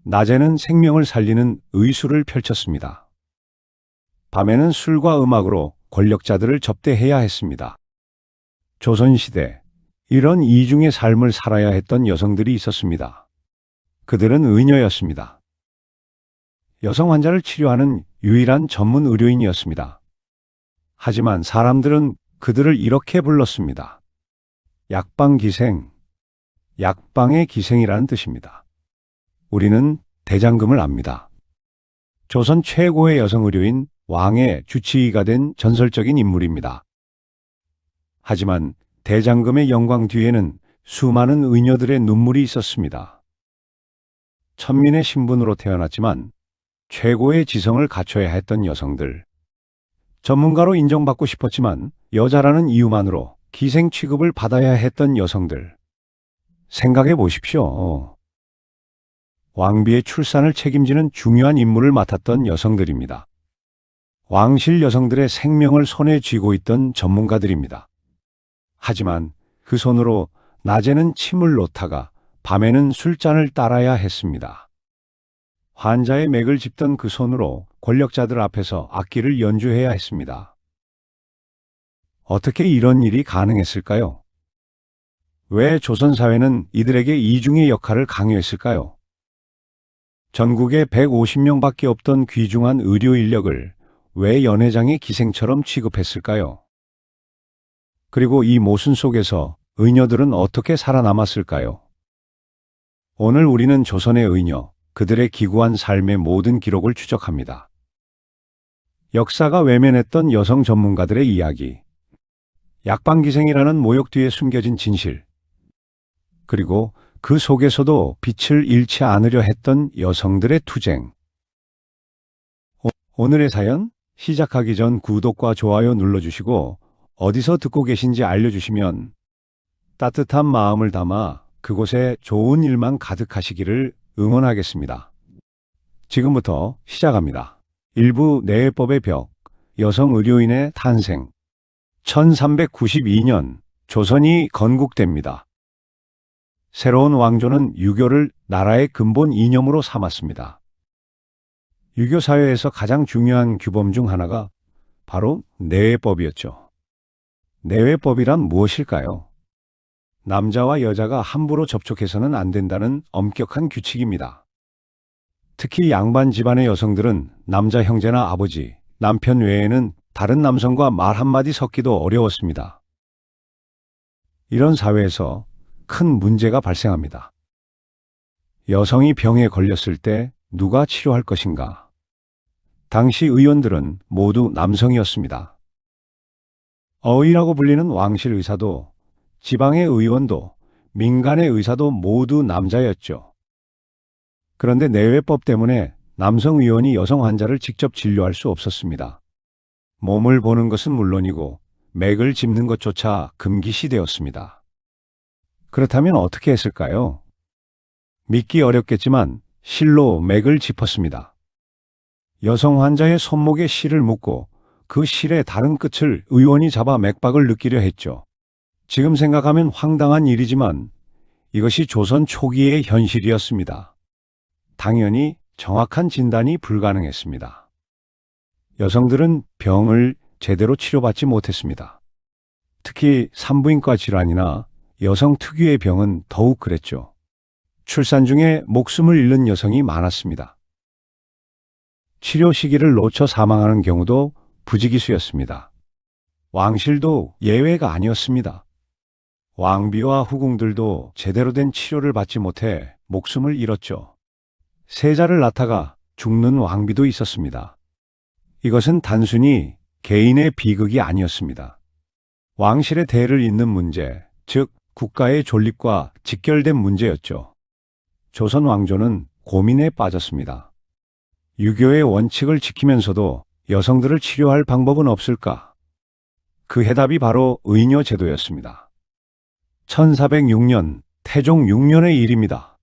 낮에는 생명을 살리는 의술을 펼쳤습니다. 밤에는 술과 음악으로 권력자들을 접대해야 했습니다. 조선시대, 이런 이중의 삶을 살아야 했던 여성들이 있었습니다. 그들은 의녀였습니다. 여성 환자를 치료하는 유일한 전문 의료인이었습니다. 하지만 사람들은 그들을 이렇게 불렀습니다. 약방기생, 약방의 기생이라는 뜻입니다. 우리는 대장금을 압니다. 조선 최고의 여성 의료인 왕의 주치의가 된 전설적인 인물입니다. 하지만 대장금의 영광 뒤에는 수많은 의녀들의 눈물이 있었습니다. 천민의 신분으로 태어났지만 최고의 지성을 갖춰야 했던 여성들. 전문가로 인정받고 싶었지만 여자라는 이유만으로 기생 취급을 받아야 했던 여성들. 생각해 보십시오. 왕비의 출산을 책임지는 중요한 임무를 맡았던 여성들입니다. 왕실 여성들의 생명을 손에 쥐고 있던 전문가들입니다. 하지만 그 손으로 낮에는 침을 놓다가 밤에는 술잔을 따라야 했습니다. 환자의 맥을 짚던 그 손으로 권력자들 앞에서 악기를 연주해야 했습니다. 어떻게 이런 일이 가능했을까요? 왜 조선 사회는 이들에게 이중의 역할을 강요했을까요? 전국에 150명밖에 없던 귀중한 의료 인력을 왜 연회장의 기생처럼 취급했을까요? 그리고 이 모순 속에서 의녀들은 어떻게 살아남았을까요? 오늘 우리는 조선의 의녀, 그들의 기구한 삶의 모든 기록을 추적합니다. 역사가 외면했던 여성 전문가들의 이야기, 약방기생이라는 모욕 뒤에 숨겨진 진실, 그리고 그 속에서도 빛을 잃지 않으려 했던 여성들의 투쟁. 오늘의 사연 시작하기 전 구독과 좋아요 눌러주시고 어디서 듣고 계신지 알려주시면 따뜻한 마음을 담아 그곳에 좋은 일만 가득하시기를 응원하겠습니다. 지금부터 시작합니다. 일부 내외법의 벽, 여성 의료인의 탄생. 1392년 조선이 건국됩니다. 새로운 왕조는 유교를 나라의 근본 이념으로 삼았습니다. 유교 사회에서 가장 중요한 규범 중 하나가 바로 내외법이었죠. 내외법이란 무엇일까요? 남자와 여자가 함부로 접촉해서는 안 된다는 엄격한 규칙입니다. 특히 양반 집안의 여성들은 남자 형제나 아버지, 남편 외에는 다른 남성과 말 한마디 섞기도 어려웠습니다. 이런 사회에서 큰 문제가 발생합니다. 여성이 병에 걸렸을 때 누가 치료할 것인가? 당시 의원들은 모두 남성이었습니다. 어의라고 불리는 왕실 의사도, 지방의 의원도, 민간의 의사도 모두 남자였죠. 그런데 내외법 때문에 남성 의원이 여성 환자를 직접 진료할 수 없었습니다. 몸을 보는 것은 물론이고 맥을 짚는 것조차 금기시되었습니다. 그렇다면 어떻게 했을까요? 믿기 어렵겠지만 실로 맥을 짚었습니다. 여성 환자의 손목에 실을 묶고 그 실의 다른 끝을 의원이 잡아 맥박을 느끼려 했죠. 지금 생각하면 황당한 일이지만 이것이 조선 초기의 현실이었습니다. 당연히 정확한 진단이 불가능했습니다. 여성들은 병을 제대로 치료받지 못했습니다. 특히 산부인과 질환이나 여성 특유의 병은 더욱 그랬죠. 출산 중에 목숨을 잃는 여성이 많았습니다. 치료 시기를 놓쳐 사망하는 경우도 부지기수였습니다. 왕실도 예외가 아니었습니다. 왕비와 후궁들도 제대로 된 치료를 받지 못해 목숨을 잃었죠. 세자를 낳다가 죽는 왕비도 있었습니다. 이것은 단순히 개인의 비극이 아니었습니다. 왕실의 대를 잇는 문제, 즉 국가의 존립과 직결된 문제였죠. 조선 왕조는 고민에 빠졌습니다. 유교의 원칙을 지키면서도 여성들을 치료할 방법은 없을까? 그 해답이 바로 의녀 제도였습니다. 1406년 태종 6년의 일입니다.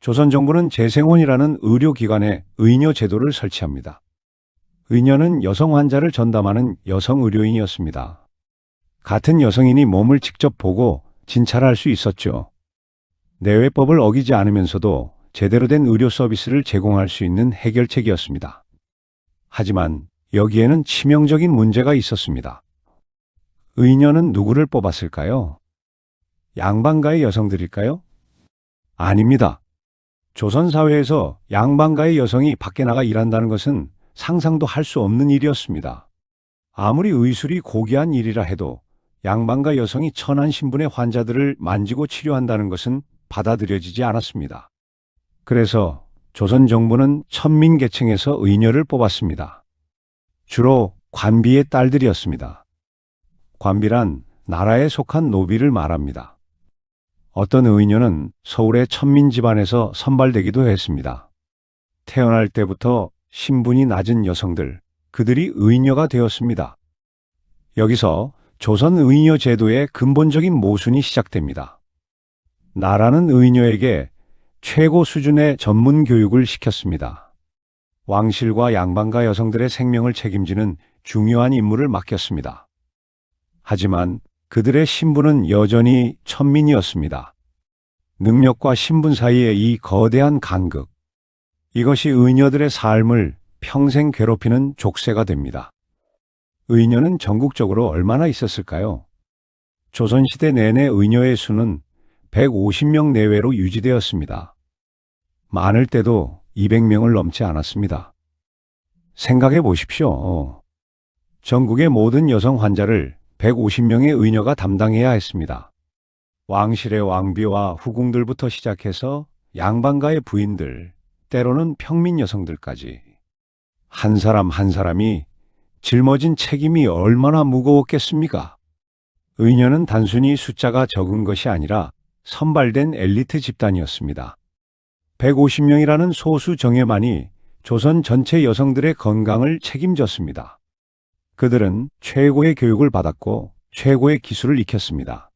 조선 정부는 재생원이라는 의료기관에 의녀 제도를 설치합니다. 의녀는 여성 환자를 전담하는 여성 의료인이었습니다. 같은 여성인이 몸을 직접 보고 진찰할 수 있었죠. 내외법을 어기지 않으면서도 제대로 된 의료 서비스를 제공할 수 있는 해결책이었습니다. 하지만 여기에는 치명적인 문제가 있었습니다. 의녀는 누구를 뽑았을까요? 양반가의 여성들일까요? 아닙니다. 조선 사회에서 양반가의 여성이 밖에 나가 일한다는 것은 상상도 할 수 없는 일이었습니다. 아무리 의술이 고귀한 일이라 해도 양반가 여성이 천한 신분의 환자들을 만지고 치료한다는 것은 받아들여지지 않았습니다. 그래서 조선 정부는 천민계층에서 의녀를 뽑았습니다. 주로 관비의 딸들이었습니다. 관비란 나라에 속한 노비를 말합니다. 어떤 의녀는 서울의 천민 집안에서 선발되기도 했습니다. 태어날 때부터 신분이 낮은 여성들, 그들이 의녀가 되었습니다. 여기서 조선 의녀 제도의 근본적인 모순이 시작됩니다. 나라는 의녀에게 최고 수준의 전문 교육을 시켰습니다. 왕실과 양반가 여성들의 생명을 책임지는 중요한 임무를 맡겼습니다. 하지만 그들의 신분은 여전히 천민이었습니다. 능력과 신분 사이의 이 거대한 간극, 이것이 의녀들의 삶을 평생 괴롭히는 족쇄가 됩니다. 의녀는 전국적으로 얼마나 있었을까요? 조선시대 내내 의녀의 수는 150명 내외로 유지되었습니다. 많을 때도 200명을 넘지 않았습니다. 생각해 보십시오. 전국의 모든 여성 환자를 150명의 의녀가 담당해야 했습니다. 왕실의 왕비와 후궁들부터 시작해서 양반가의 부인들, 때로는 평민 여성들까지 한 사람 한 사람이 짊어진 책임이 얼마나 무거웠겠습니까? 의녀는 단순히 숫자가 적은 것이 아니라 선발된 엘리트 집단이었습니다. 150명이라는 소수 정예만이 조선 전체 여성들의 건강을 책임졌습니다. 그들은 최고의 교육을 받았고 최고의 기술을 익혔습니다.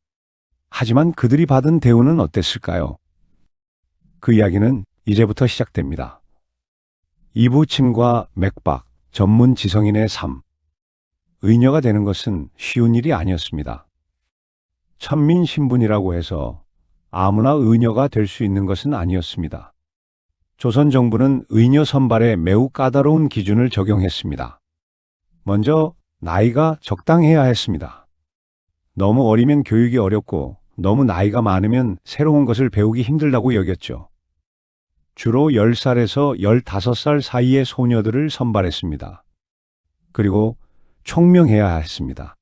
하지만 그들이 받은 대우는 어땠을까요? 그 이야기는 이제부터 시작됩니다. 이부침과 맥박, 전문 지성인의 삶. 의녀가 되는 것은 쉬운 일이 아니었습니다. 천민 신분이라고 해서 아무나 의녀가 될 수 있는 것은 아니었습니다. 조선 정부는 의녀 선발에 매우 까다로운 기준을 적용했습니다. 먼저 나이가 적당해야 했습니다. 너무 어리면 교육이 어렵고 너무 나이가 많으면 새로운 것을 배우기 힘들다고 여겼죠. 주로 10살에서 15살 사이의 소녀들을 선발했습니다. 그리고 총명해야 했습니다.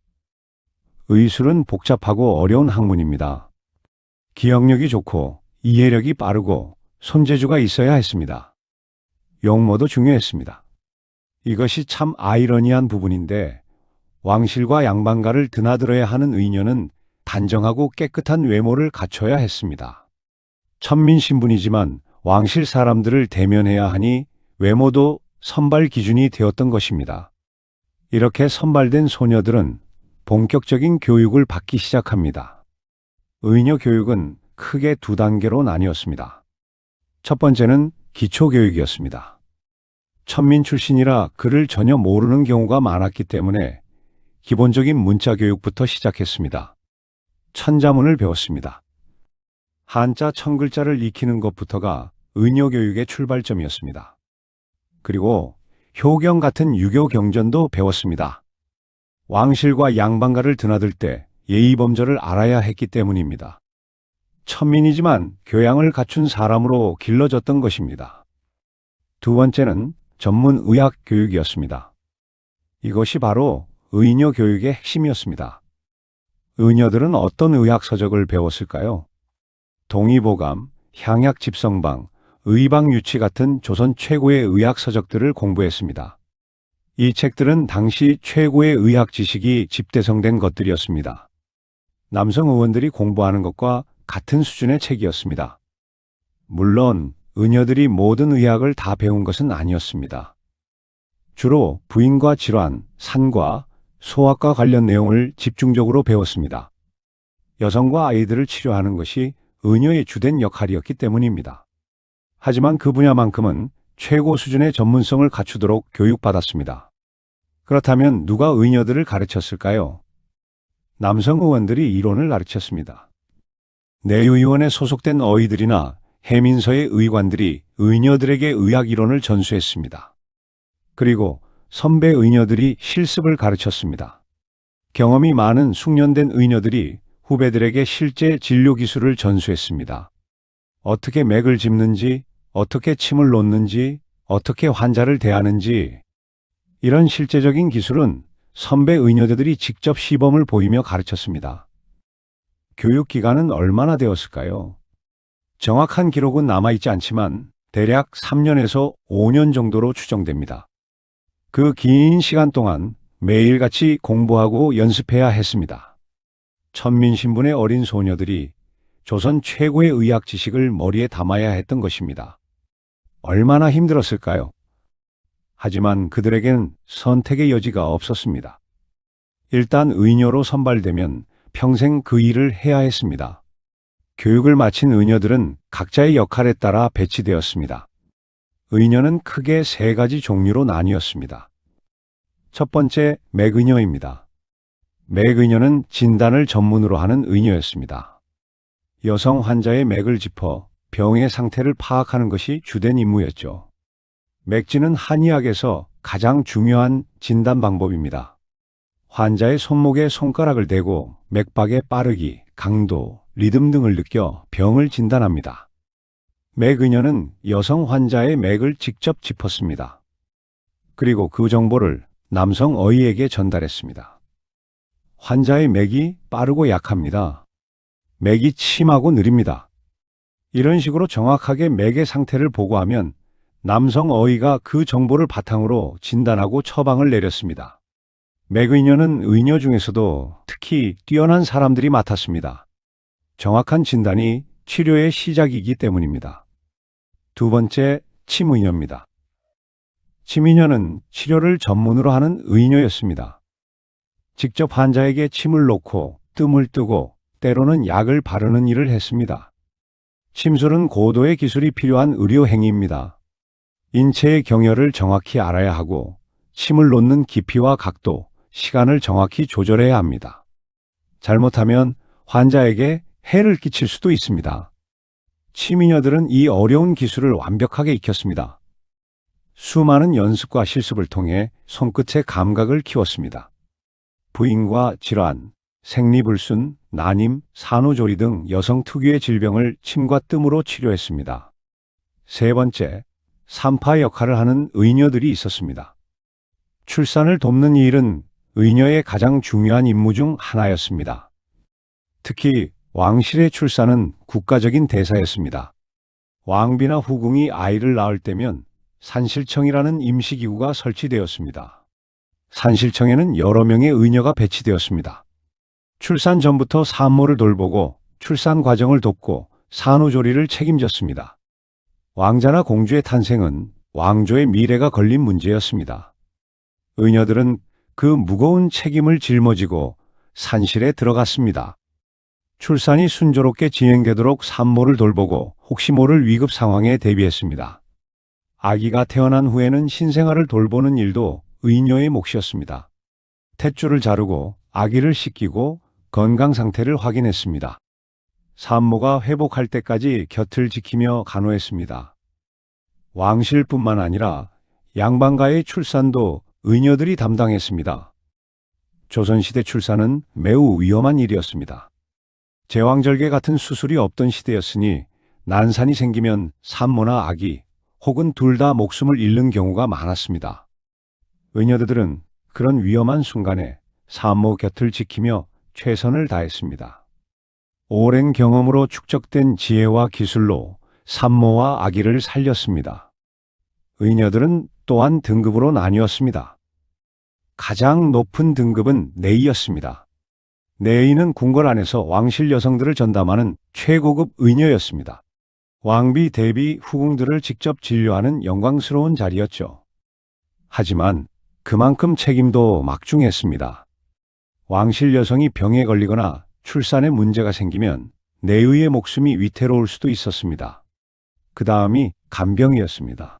의술은 복잡하고 어려운 학문입니다. 기억력이 좋고 이해력이 빠르고 손재주가 있어야 했습니다. 용모도 중요했습니다. 이것이 참 아이러니한 부분인데 왕실과 양반가를 드나들어야 하는 의녀는 단정하고 깨끗한 외모를 갖춰야 했습니다. 천민 신분이지만 왕실 사람들을 대면해야 하니 외모도 선발 기준이 되었던 것입니다. 이렇게 선발된 소녀들은 본격적인 교육을 받기 시작합니다. 의녀 교육은 크게 두 단계로 나뉘었습니다. 첫 번째는 기초교육이었습니다. 천민 출신이라 글을 전혀 모르는 경우가 많았기 때문에 기본적인 문자 교육부터 시작했습니다. 천자문을 배웠습니다. 한자 1000글자를 익히는 것부터가 의녀 교육의 출발점이었습니다. 그리고 효경 같은 유교 경전도 배웠습니다. 왕실과 양반가를 드나들 때 예의범절을 알아야 했기 때문입니다. 천민이지만 교양을 갖춘 사람으로 길러졌던 것입니다. 두 번째는 전문 의학 교육이었습니다. 이것이 바로 의녀 교육의 핵심이었습니다. 의녀들은 어떤 의학 서적을 배웠을까요? 동의보감, 향약집성방, 의방유치 같은 조선 최고의 의학 서적들을 공부했습니다. 이 책들은 당시 최고의 의학 지식이 집대성된 것들이었습니다. 남성 의원들이 공부하는 것과 같은 수준의 책이었습니다. 물론 의녀들이 모든 의학을 다 배운 것은 아니었습니다. 주로 부인과 질환, 산과 소학과 관련 내용을 집중적으로 배웠습니다. 여성과 아이들을 치료하는 것이 의녀의 주된 역할이었기 때문입니다. 하지만 그 분야만큼은 최고 수준의 전문성을 갖추도록 교육받았습니다. 그렇다면 누가 의녀들을 가르쳤을까요? 남성 의원들이 이론을 가르쳤습니다. 내유위원에 소속된 어의들이나 해민서의 의관들이 의녀들에게 의학 이론을 전수했습니다. 그리고 선배 의녀들이 실습을 가르쳤습니다. 경험이 많은 숙련된 의녀들이 후배들에게 실제 진료 기술을 전수했습니다. 어떻게 맥을 짚는지, 어떻게 침을 놓는지, 어떻게 환자를 대하는지, 이런 실제적인 기술은 선배 의료대들이 직접 시범을 보이며 가르쳤습니다. 교육 기간은 얼마나 되었을까요? 정확한 기록은 남아있지 않지만 대략 3년에서 5년 정도로 추정됩니다. 그 긴 시간 동안 매일같이 공부하고 연습해야 했습니다. 천민신분의 어린 소녀들이 조선 최고의 의학 지식을 머리에 담아야 했던 것입니다. 얼마나 힘들었을까요? 하지만 그들에겐 선택의 여지가 없었습니다. 일단 의녀로 선발되면 평생 그 일을 해야 했습니다. 교육을 마친 의녀들은 각자의 역할에 따라 배치되었습니다. 의녀는 크게 세 가지 종류로 나뉘었습니다. 첫 번째, 맥의녀입니다. 맥의녀는 진단을 전문으로 하는 의녀였습니다. 여성 환자의 맥을 짚어 병의 상태를 파악하는 것이 주된 임무였죠. 맥지는 한의학에서 가장 중요한 진단 방법입니다. 환자의 손목에 손가락을 대고 맥박의 빠르기, 강도, 리듬 등을 느껴 병을 진단합니다. 맥의녀는 여성 환자의 맥을 직접 짚었습니다. 그리고 그 정보를 남성 어의에게 전달했습니다. 환자의 맥이 빠르고 약합니다. 맥이 침하고 느립니다. 이런 식으로 정확하게 맥의 상태를 보고하면 남성 어의가 그 정보를 바탕으로 진단하고 처방을 내렸습니다. 맥의녀는 의녀 중에서도 특히 뛰어난 사람들이 맡았습니다. 정확한 진단이 치료의 시작이기 때문입니다. 두 번째, 침의녀입니다. 침의녀는 치료를 전문으로 하는 의녀였습니다. 직접 환자에게 침을 놓고 뜸을 뜨고 때로는 약을 바르는 일을 했습니다. 침술은 고도의 기술이 필요한 의료 행위입니다. 인체의 경혈을 정확히 알아야 하고 침을 놓는 깊이와 각도, 시간을 정확히 조절해야 합니다. 잘못하면 환자에게 해를 끼칠 수도 있습니다. 침의녀들은 이 어려운 기술을 완벽하게 익혔습니다. 수많은 연습과 실습을 통해 손끝의 감각을 키웠습니다. 부인과 질환, 생리불순, 난임, 산후조리 등 여성 특유의 질병을 침과 뜸으로 치료했습니다. 세 번째, 산파 역할을 하는 의녀들이 있었습니다. 출산을 돕는 이 일은 의녀의 가장 중요한 임무 중 하나였습니다. 특히 왕실의 출산은 국가적인 대사였습니다. 왕비나 후궁이 아이를 낳을 때면 산실청이라는 임시기구가 설치되었습니다. 산실청에는 여러 명의 의녀가 배치되었습니다. 출산 전부터 산모를 돌보고 출산 과정을 돕고 산후조리를 책임졌습니다. 왕자나 공주의 탄생은 왕조의 미래가 걸린 문제였습니다. 의녀들은 그 무거운 책임을 짊어지고 산실에 들어갔습니다. 출산이 순조롭게 진행되도록 산모를 돌보고 혹시 모를 위급 상황에 대비했습니다. 아기가 태어난 후에는 신생아를 돌보는 일도 의녀의 몫이었습니다. 탯줄을 자르고 아기를 씻기고 건강 상태를 확인했습니다. 산모가 회복할 때까지 곁을 지키며 간호했습니다. 왕실뿐만 아니라 양반가의 출산도 의녀들이 담당했습니다. 조선시대 출산은 매우 위험한 일이었습니다. 제왕절개 같은 수술이 없던 시대였으니 난산이 생기면 산모나 아기 혹은 둘 다 목숨을 잃는 경우가 많았습니다. 의녀들은 그런 위험한 순간에 산모 곁을 지키며 최선을 다했습니다. 오랜 경험으로 축적된 지혜와 기술로 산모와 아기를 살렸습니다. 의녀들은 또한 등급으로 나뉘었습니다. 가장 높은 등급은 내의였습니다. 내의는 궁궐 안에서 왕실 여성들을 전담하는 최고급 의녀였습니다. 왕비, 대비, 후궁들을 직접 진료하는 영광스러운 자리였죠. 하지만 그만큼 책임도 막중했습니다. 왕실 여성이 병에 걸리거나 출산에 문제가 생기면 내의의 목숨이 위태로울 수도 있었습니다. 그 다음이 간병이었습니다.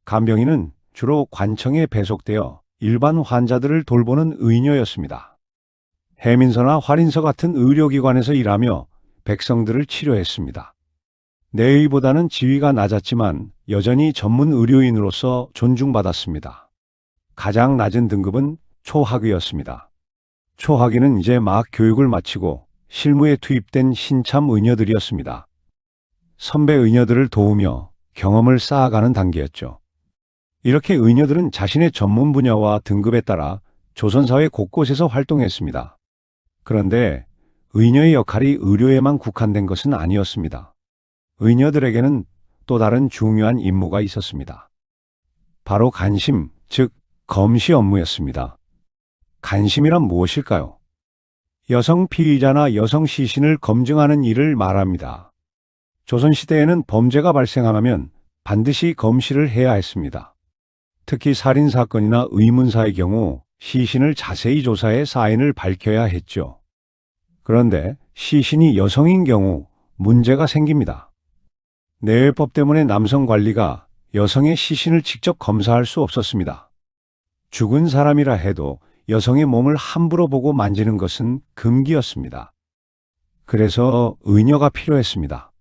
간병인은 주로 관청에 배속되어 일반 환자들을 돌보는 의녀였습니다. 해민서나 활인서 같은 의료기관에서 일하며 백성들을 치료했습니다. 내의보다는 지위가 낮았지만 여전히 전문 의료인으로서 존중받았습니다. 가장 낮은 등급은 초학위였습니다. 초학위는 이제 막 교육을 마치고 실무에 투입된 신참 의녀들이었습니다. 선배 의녀들을 도우며 경험을 쌓아가는 단계였죠. 이렇게 의녀들은 자신의 전문 분야와 등급에 따라 조선사회 곳곳에서 활동했습니다. 그런데 의녀의 역할이 의료에만 국한된 것은 아니었습니다. 의녀들에게는 또 다른 중요한 임무가 있었습니다. 바로 간심, 즉 검시 업무였습니다. 간심이란 무엇일까요? 여성 피의자나 여성 시신을 검증하는 일을 말합니다. 조선시대에는 범죄가 발생하면 반드시 검시를 해야 했습니다. 특히 살인사건이나 의문사의 경우 시신을 자세히 조사해 사인을 밝혀야 했죠. 그런데 시신이 여성인 경우 문제가 생깁니다. 내외법 때문에 남성 관리가 여성의 시신을 직접 검사할 수 없었습니다. 죽은 사람이라 해도 여성의 몸을 함부로 보고 만지는 것은 금기였습니다. 그래서 의녀가 필요했습니다.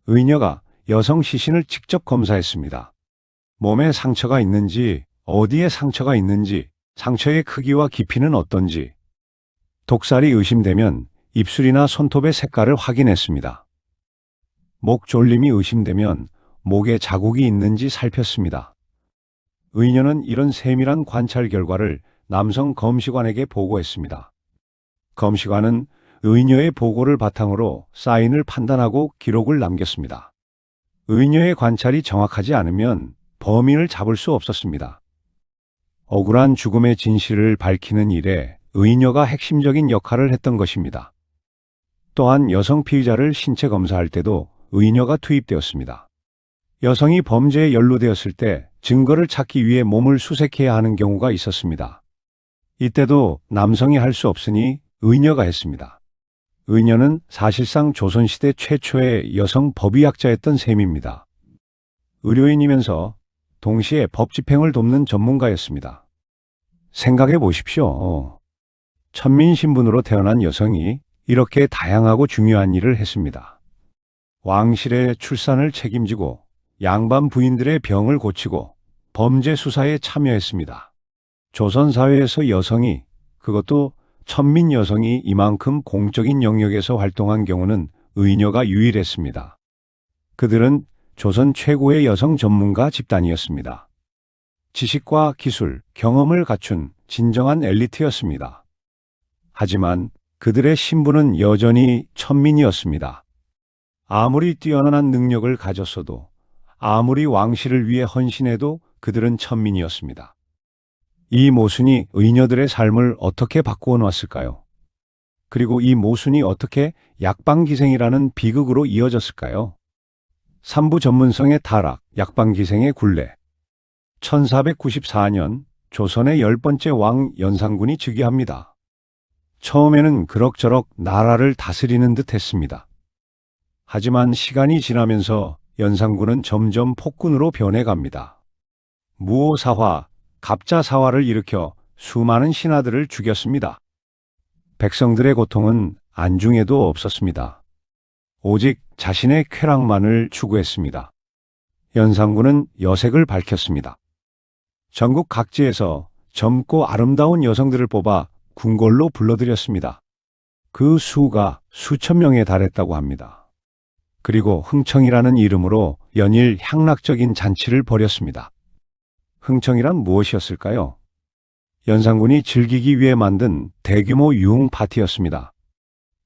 의녀가 여성 시신을 직접 검사했습니다. 몸에 상처가 있는지, 어디에 상처가 있는지, 상처의 크기와 깊이는 어떤지, 독살이 의심되면 입술이나 손톱의 색깔을 확인했습니다. 목 졸림이 의심되면 목에 자국이 있는지 살폈습니다. 의녀는 이런 세밀한 관찰 결과를 남성 검시관에게 보고했습니다. 검시관은 의녀의 보고를 바탕으로 사인을 판단하고 기록을 남겼습니다. 의녀의 관찰이 정확하지 않으면 범인을 잡을 수 없었습니다. 억울한 죽음의 진실을 밝히는 일에 의녀가 핵심적인 역할을 했던 것입니다. 또한 여성 피의자를 신체 검사할 때도 의녀가 투입되었습니다. 여성이 범죄에 연루되었을 때 증거를 찾기 위해 몸을 수색해야 하는 경우가 있었습니다. 이때도 남성이 할 수 없으니 의녀가 했습니다. 의녀는 사실상 조선시대 최초의 여성 법의학자였던 셈입니다. 의료인이면서 동시에 법 집행을 돕는 전문가였습니다. 생각해 보십시오. 천민 신분으로 태어난 여성이 이렇게 다양하고 중요한 일을 했습니다. 왕실의 출산을 책임지고 양반 부인들의 병을 고치고 범죄 수사에 참여했습니다. 조선 사회에서 여성이, 그것도 천민 여성이 이만큼 공적인 영역에서 활동한 경우는 의녀가 유일했습니다. 그들은 조선 최고의 여성 전문가 집단이었습니다. 지식과 기술, 경험을 갖춘 진정한 엘리트였습니다. 하지만 그들의 신분은 여전히 천민이었습니다. 아무리 뛰어난 능력을 가졌어도, 아무리 왕실을 위해 헌신해도 그들은 천민이었습니다. 이 모순이 의녀들의 삶을 어떻게 바꾸어 놨을까요? 그리고 이 모순이 어떻게 약방기생이라는 비극으로 이어졌을까요? 산부 전문성의 타락, 약방기생의 굴레. 1494년 조선의 10번째 왕 연산군이 즉위합니다. 처음에는 그럭저럭 나라를 다스리는 듯 했습니다. 하지만 시간이 지나면서 연산군은 점점 폭군으로 변해갑니다. 무오사화, 갑자사화를 일으켜 수많은 신하들을 죽였습니다. 백성들의 고통은 안중에도 없었습니다. 오직 자신의 쾌락만을 추구했습니다. 연산군은 여색을 밝혔습니다. 전국 각지에서 젊고 아름다운 여성들을 뽑아 궁궐로 불러들였습니다. 그 수가 수천 명에 달했다고 합니다. 그리고 흥청이라는 이름으로 연일 향락적인 잔치를 벌였습니다. 흥청이란 무엇이었을까요? 연산군이 즐기기 위해 만든 대규모 유흥 파티였습니다.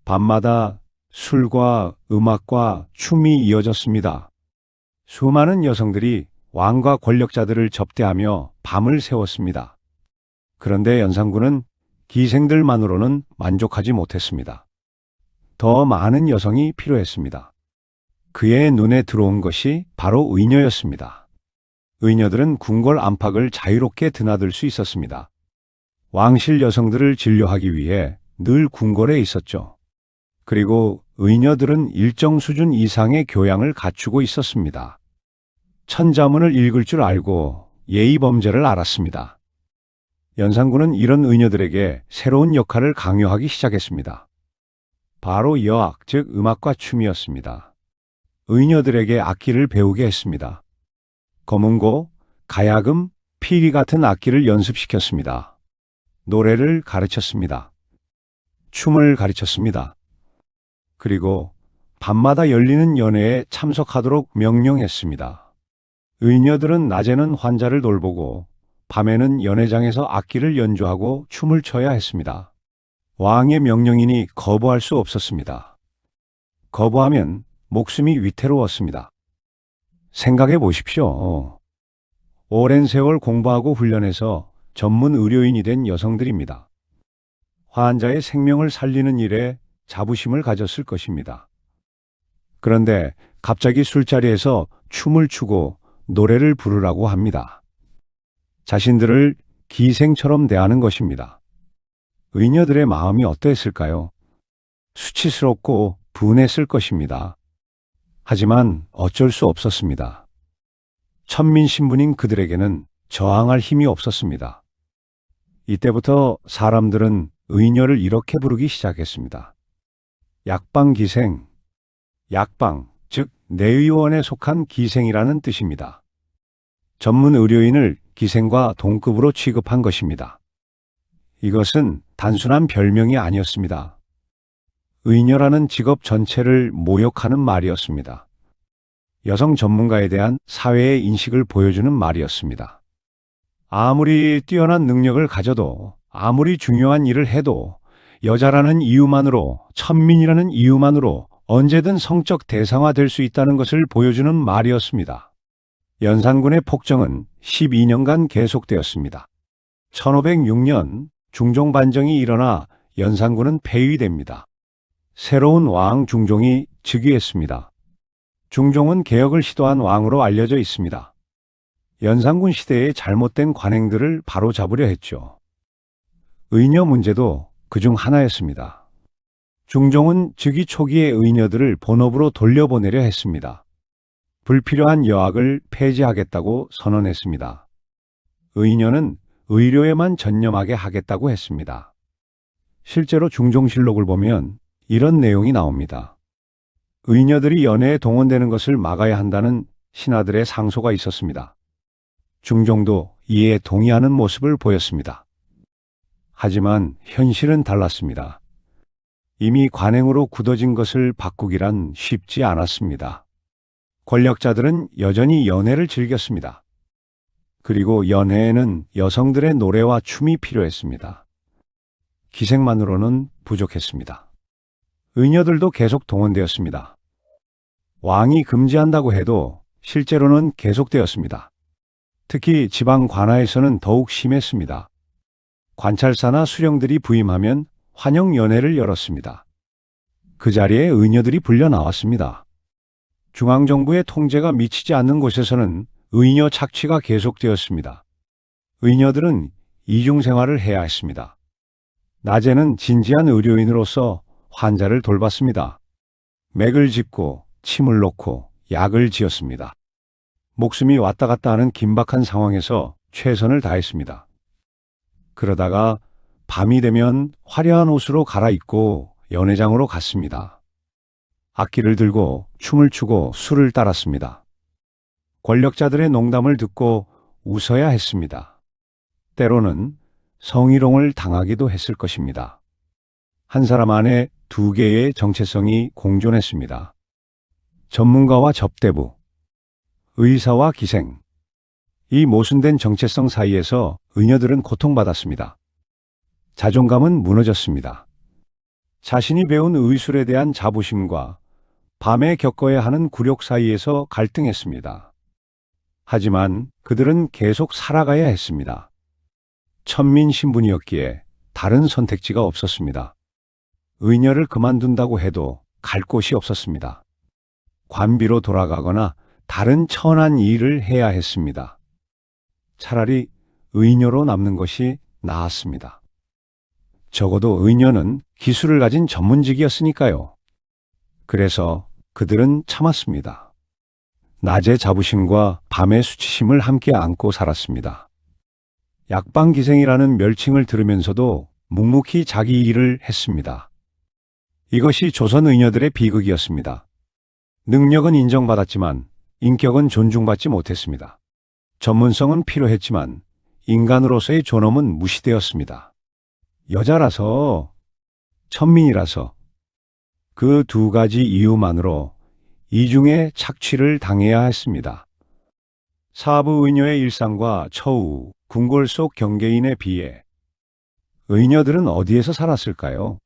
밤마다 술과 음악과 춤이 이어졌습니다. 수많은 여성들이 왕과 권력자들을 접대하며 밤을 새웠습니다. 그런데 연산군은 기생들만으로는 만족하지 못했습니다. 더 많은 여성이 필요했습니다. 그의 눈에 들어온 것이 바로 의녀였습니다. 의녀들은 궁궐 안팎을 자유롭게 드나들 수 있었습니다. 왕실 여성들을 진료하기 위해 늘 궁궐에 있었죠. 그리고 의녀들은 일정 수준 이상의 교양을 갖추고 있었습니다. 천자문을 읽을 줄 알고 예의범죄를 알았습니다. 연산군은 이런 의녀들에게 새로운 역할을 강요하기 시작했습니다. 바로 여악, 즉 음악과 춤이었습니다. 의녀들에게 악기를 배우게 했습니다. 검은고, 가야금, 피리 같은 악기를 연습시켰습니다. 노래를 가르쳤습니다. 춤을 가르쳤습니다. 그리고 밤마다 열리는 연회에 참석하도록 명령했습니다. 의녀들은 낮에는 환자를 돌보고 밤에는 연회장에서 악기를 연주하고 춤을 춰야 했습니다. 왕의 명령이니 거부할 수 없었습니다. 거부하면 목숨이 위태로웠습니다. 생각해 보십시오. 오랜 세월 공부하고 훈련해서 전문 의료인이 된 여성들입니다. 환자의 생명을 살리는 일에 자부심을 가졌을 것입니다. 그런데 갑자기 술자리에서 춤을 추고 노래를 부르라고 합니다. 자신들을 기생처럼 대하는 것입니다. 의녀들의 마음이 어떠했을까요? 수치스럽고 분했을 것입니다. 하지만 어쩔 수 없었습니다. 천민 신분인 그들에게는 저항할 힘이 없었습니다. 이때부터 사람들은 의녀를 이렇게 부르기 시작했습니다. 약방기생, 약방, 즉 내의원에 속한 기생이라는 뜻입니다. 전문 의료인을 기생과 동급으로 취급한 것입니다. 이것은 단순한 별명이 아니었습니다. 의녀라는 직업 전체를 모욕하는 말이었습니다. 여성 전문가에 대한 사회의 인식을 보여주는 말이었습니다. 아무리 뛰어난 능력을 가져도, 아무리 중요한 일을 해도 여자라는 이유만으로, 천민이라는 이유만으로 언제든 성적 대상화될 수 있다는 것을 보여주는 말이었습니다. 연산군의 폭정은 12년간 계속되었습니다. 1506년 중종 반정이 일어나 연산군은 폐위됩니다. 새로운 왕 중종이 즉위했습니다. 중종은 개혁을 시도한 왕으로 알려져 있습니다. 연산군 시대의 잘못된 관행들을 바로잡으려 했죠. 의녀 문제도 그중 하나였습니다. 중종은 즉위 초기의 의녀들을 본업으로 돌려보내려 했습니다. 불필요한 여학을 폐지하겠다고 선언했습니다. 의녀는 의료에만 전념하게 하겠다고 했습니다. 실제로 중종실록을 보면 이런 내용이 나옵니다. 의녀들이 연회에 동원되는 것을 막아야 한다는 신하들의 상소가 있었습니다. 중종도 이에 동의하는 모습을 보였습니다. 하지만 현실은 달랐습니다. 이미 관행으로 굳어진 것을 바꾸기란 쉽지 않았습니다. 권력자들은 여전히 연회를 즐겼습니다. 그리고 연회에는 여성들의 노래와 춤이 필요했습니다. 기생만으로는 부족했습니다. 의녀들도 계속 동원되었습니다. 왕이 금지한다고 해도 실제로는 계속되었습니다. 특히 지방 관아에서는 더욱 심했습니다. 관찰사나 수령들이 부임하면 환영 연회를 열었습니다. 그 자리에 의녀들이 불려 나왔습니다. 중앙정부의 통제가 미치지 않는 곳에서는 의녀 착취가 계속되었습니다. 의녀들은 이중 생활을 해야 했습니다. 낮에는 진지한 의료인으로서 환자를 돌봤습니다. 맥을 짚고 침을 놓고 약을 지었습니다. 목숨이 왔다 갔다 하는 긴박한 상황에서 최선을 다했습니다. 그러다가 밤이 되면 화려한 옷으로 갈아입고 연회장으로 갔습니다. 악기를 들고 춤을 추고 술을 따랐습니다. 권력자들의 농담을 듣고 웃어야 했습니다. 때로는 성희롱을 당하기도 했을 것입니다. 한 사람 안에 두 개의 정체성이 공존했습니다. 전문가와 접대부, 의사와 기생. 이 모순된 정체성 사이에서 의녀들은 고통받았습니다. 자존감은 무너졌습니다. 자신이 배운 의술에 대한 자부심과 밤에 겪어야 하는 굴욕 사이에서 갈등했습니다. 하지만 그들은 계속 살아가야 했습니다. 천민 신분이었기에 다른 선택지가 없었습니다. 의녀를 그만둔다고 해도 갈 곳이 없었습니다. 관비로 돌아가거나 다른 천한 일을 해야 했습니다. 차라리 의녀로 남는 것이 나았습니다. 적어도 의녀는 기술을 가진 전문직이었으니까요. 그래서 그들은 참았습니다. 낮의 자부심과 밤의 수치심을 함께 안고 살았습니다. 약방기생이라는 멸칭을 들으면서도 묵묵히 자기 일을 했습니다. 이것이 조선 의녀들의 비극이었습니다. 능력은 인정받았지만 인격은 존중받지 못했습니다. 전문성은 필요했지만 인간으로서의 존엄은 무시되었습니다. 여자라서, 천민이라서 그 두 가지 이유만으로 이중의 착취를 당해야 했습니다. 사부 의녀의 일상과 처우, 궁궐 속 경계인에 비해 의녀들은 어디에서 살았을까요?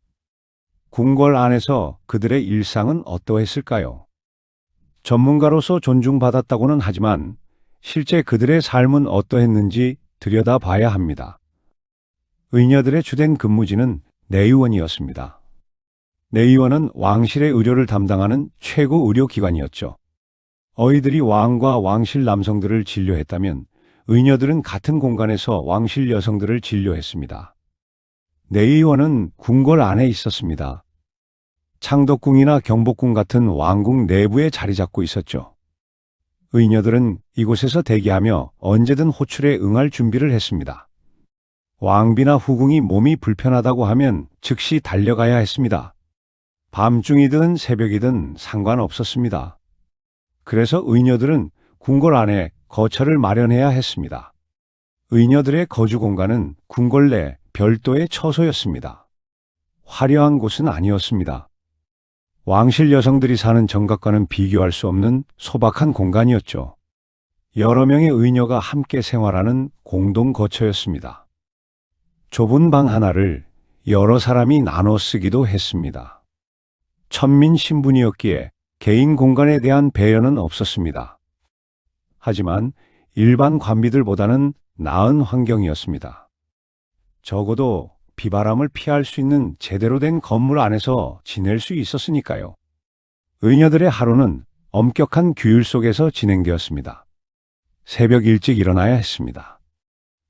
궁궐 안에서 그들의 일상은 어떠했을까요? 전문가로서 존중받았다고는 하지만 실제 그들의 삶은 어떠했는지 들여다봐야 합니다. 의녀들의 주된 근무지는 내의원이었습니다. 내의원은 왕실의 의료를 담당하는 최고 의료기관이었죠. 어이들이 왕과 왕실 남성들을 진료했다면 의녀들은 같은 공간에서 왕실 여성들을 진료했습니다. 내의원은 궁궐 안에 있었습니다. 창덕궁이나 경복궁 같은 왕궁 내부에 자리 잡고 있었죠. 의녀들은 이곳에서 대기하며 언제든 호출에 응할 준비를 했습니다. 왕비나 후궁이 몸이 불편하다고 하면 즉시 달려가야 했습니다. 밤중이든 새벽이든 상관없었습니다. 그래서 의녀들은 궁궐 안에 거처를 마련해야 했습니다. 의녀들의 거주 공간은 궁궐 내 별도의 처소였습니다. 화려한 곳은 아니었습니다. 왕실 여성들이 사는 정각과는 비교할 수 없는 소박한 공간이었죠. 여러 명의 의녀가 함께 생활하는 공동 거처였습니다. 좁은 방 하나를 여러 사람이 나눠 쓰기도 했습니다. 천민 신분이었기에 개인 공간에 대한 배려는 없었습니다. 하지만 일반 관비들보다는 나은 환경이었습니다. 적어도 비바람을 피할 수 있는 제대로 된 건물 안에서 지낼 수 있었으니까요. 의녀들의 하루는 엄격한 규율 속에서 진행되었습니다. 새벽 일찍 일어나야 했습니다.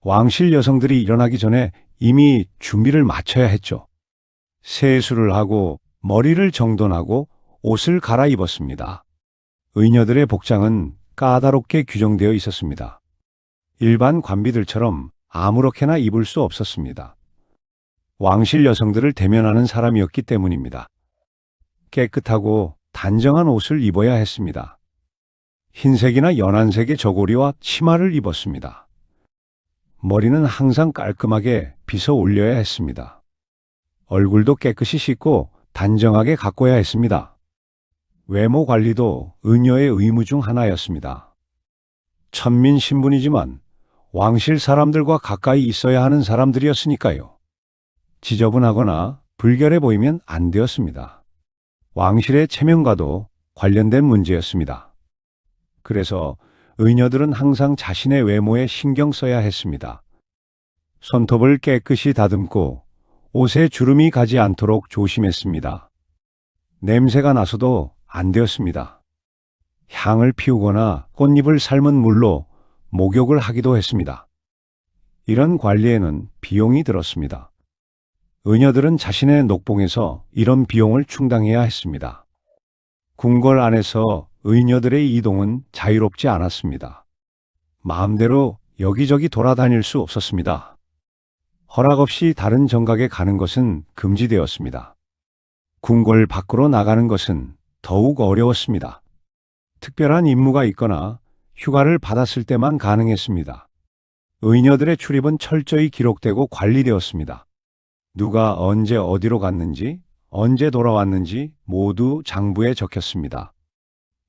왕실 여성들이 일어나기 전에 이미 준비를 마쳐야 했죠. 세수를 하고 머리를 정돈하고 옷을 갈아입었습니다. 의녀들의 복장은 까다롭게 규정되어 있었습니다. 일반 관비들처럼 아무렇게나 입을 수 없었습니다. 왕실 여성들을 대면하는 사람이었기 때문입니다. 깨끗하고 단정한 옷을 입어야 했습니다. 흰색이나 연한색의 저고리와 치마를 입었습니다. 머리는 항상 깔끔하게 빗어 올려야 했습니다. 얼굴도 깨끗이 씻고 단정하게 가꿔야 했습니다. 외모 관리도 의녀의 의무 중 하나였습니다. 천민 신분이지만 왕실 사람들과 가까이 있어야 하는 사람들이었으니까요. 지저분하거나 불결해 보이면 안 되었습니다. 왕실의 체면과도 관련된 문제였습니다. 그래서 의녀들은 항상 자신의 외모에 신경 써야 했습니다. 손톱을 깨끗이 다듬고 옷에 주름이 가지 않도록 조심했습니다. 냄새가 나서도 안 되었습니다. 향을 피우거나 꽃잎을 삶은 물로 목욕을 하기도 했습니다. 이런 관리에는 비용이 들었습니다. 의녀들은 자신의 녹봉에서 이런 비용을 충당해야 했습니다. 궁궐 안에서 의녀들의 이동은 자유롭지 않았습니다. 마음대로 여기저기 돌아다닐 수 없었습니다. 허락 없이 다른 정각에 가는 것은 금지되었습니다. 궁궐 밖으로 나가는 것은 더욱 어려웠습니다. 특별한 임무가 있거나 휴가를 받았을 때만 가능했습니다. 의녀들의 출입은 철저히 기록되고 관리되었습니다. 누가 언제 어디로 갔는지, 언제 돌아왔는지 모두 장부에 적혔습니다.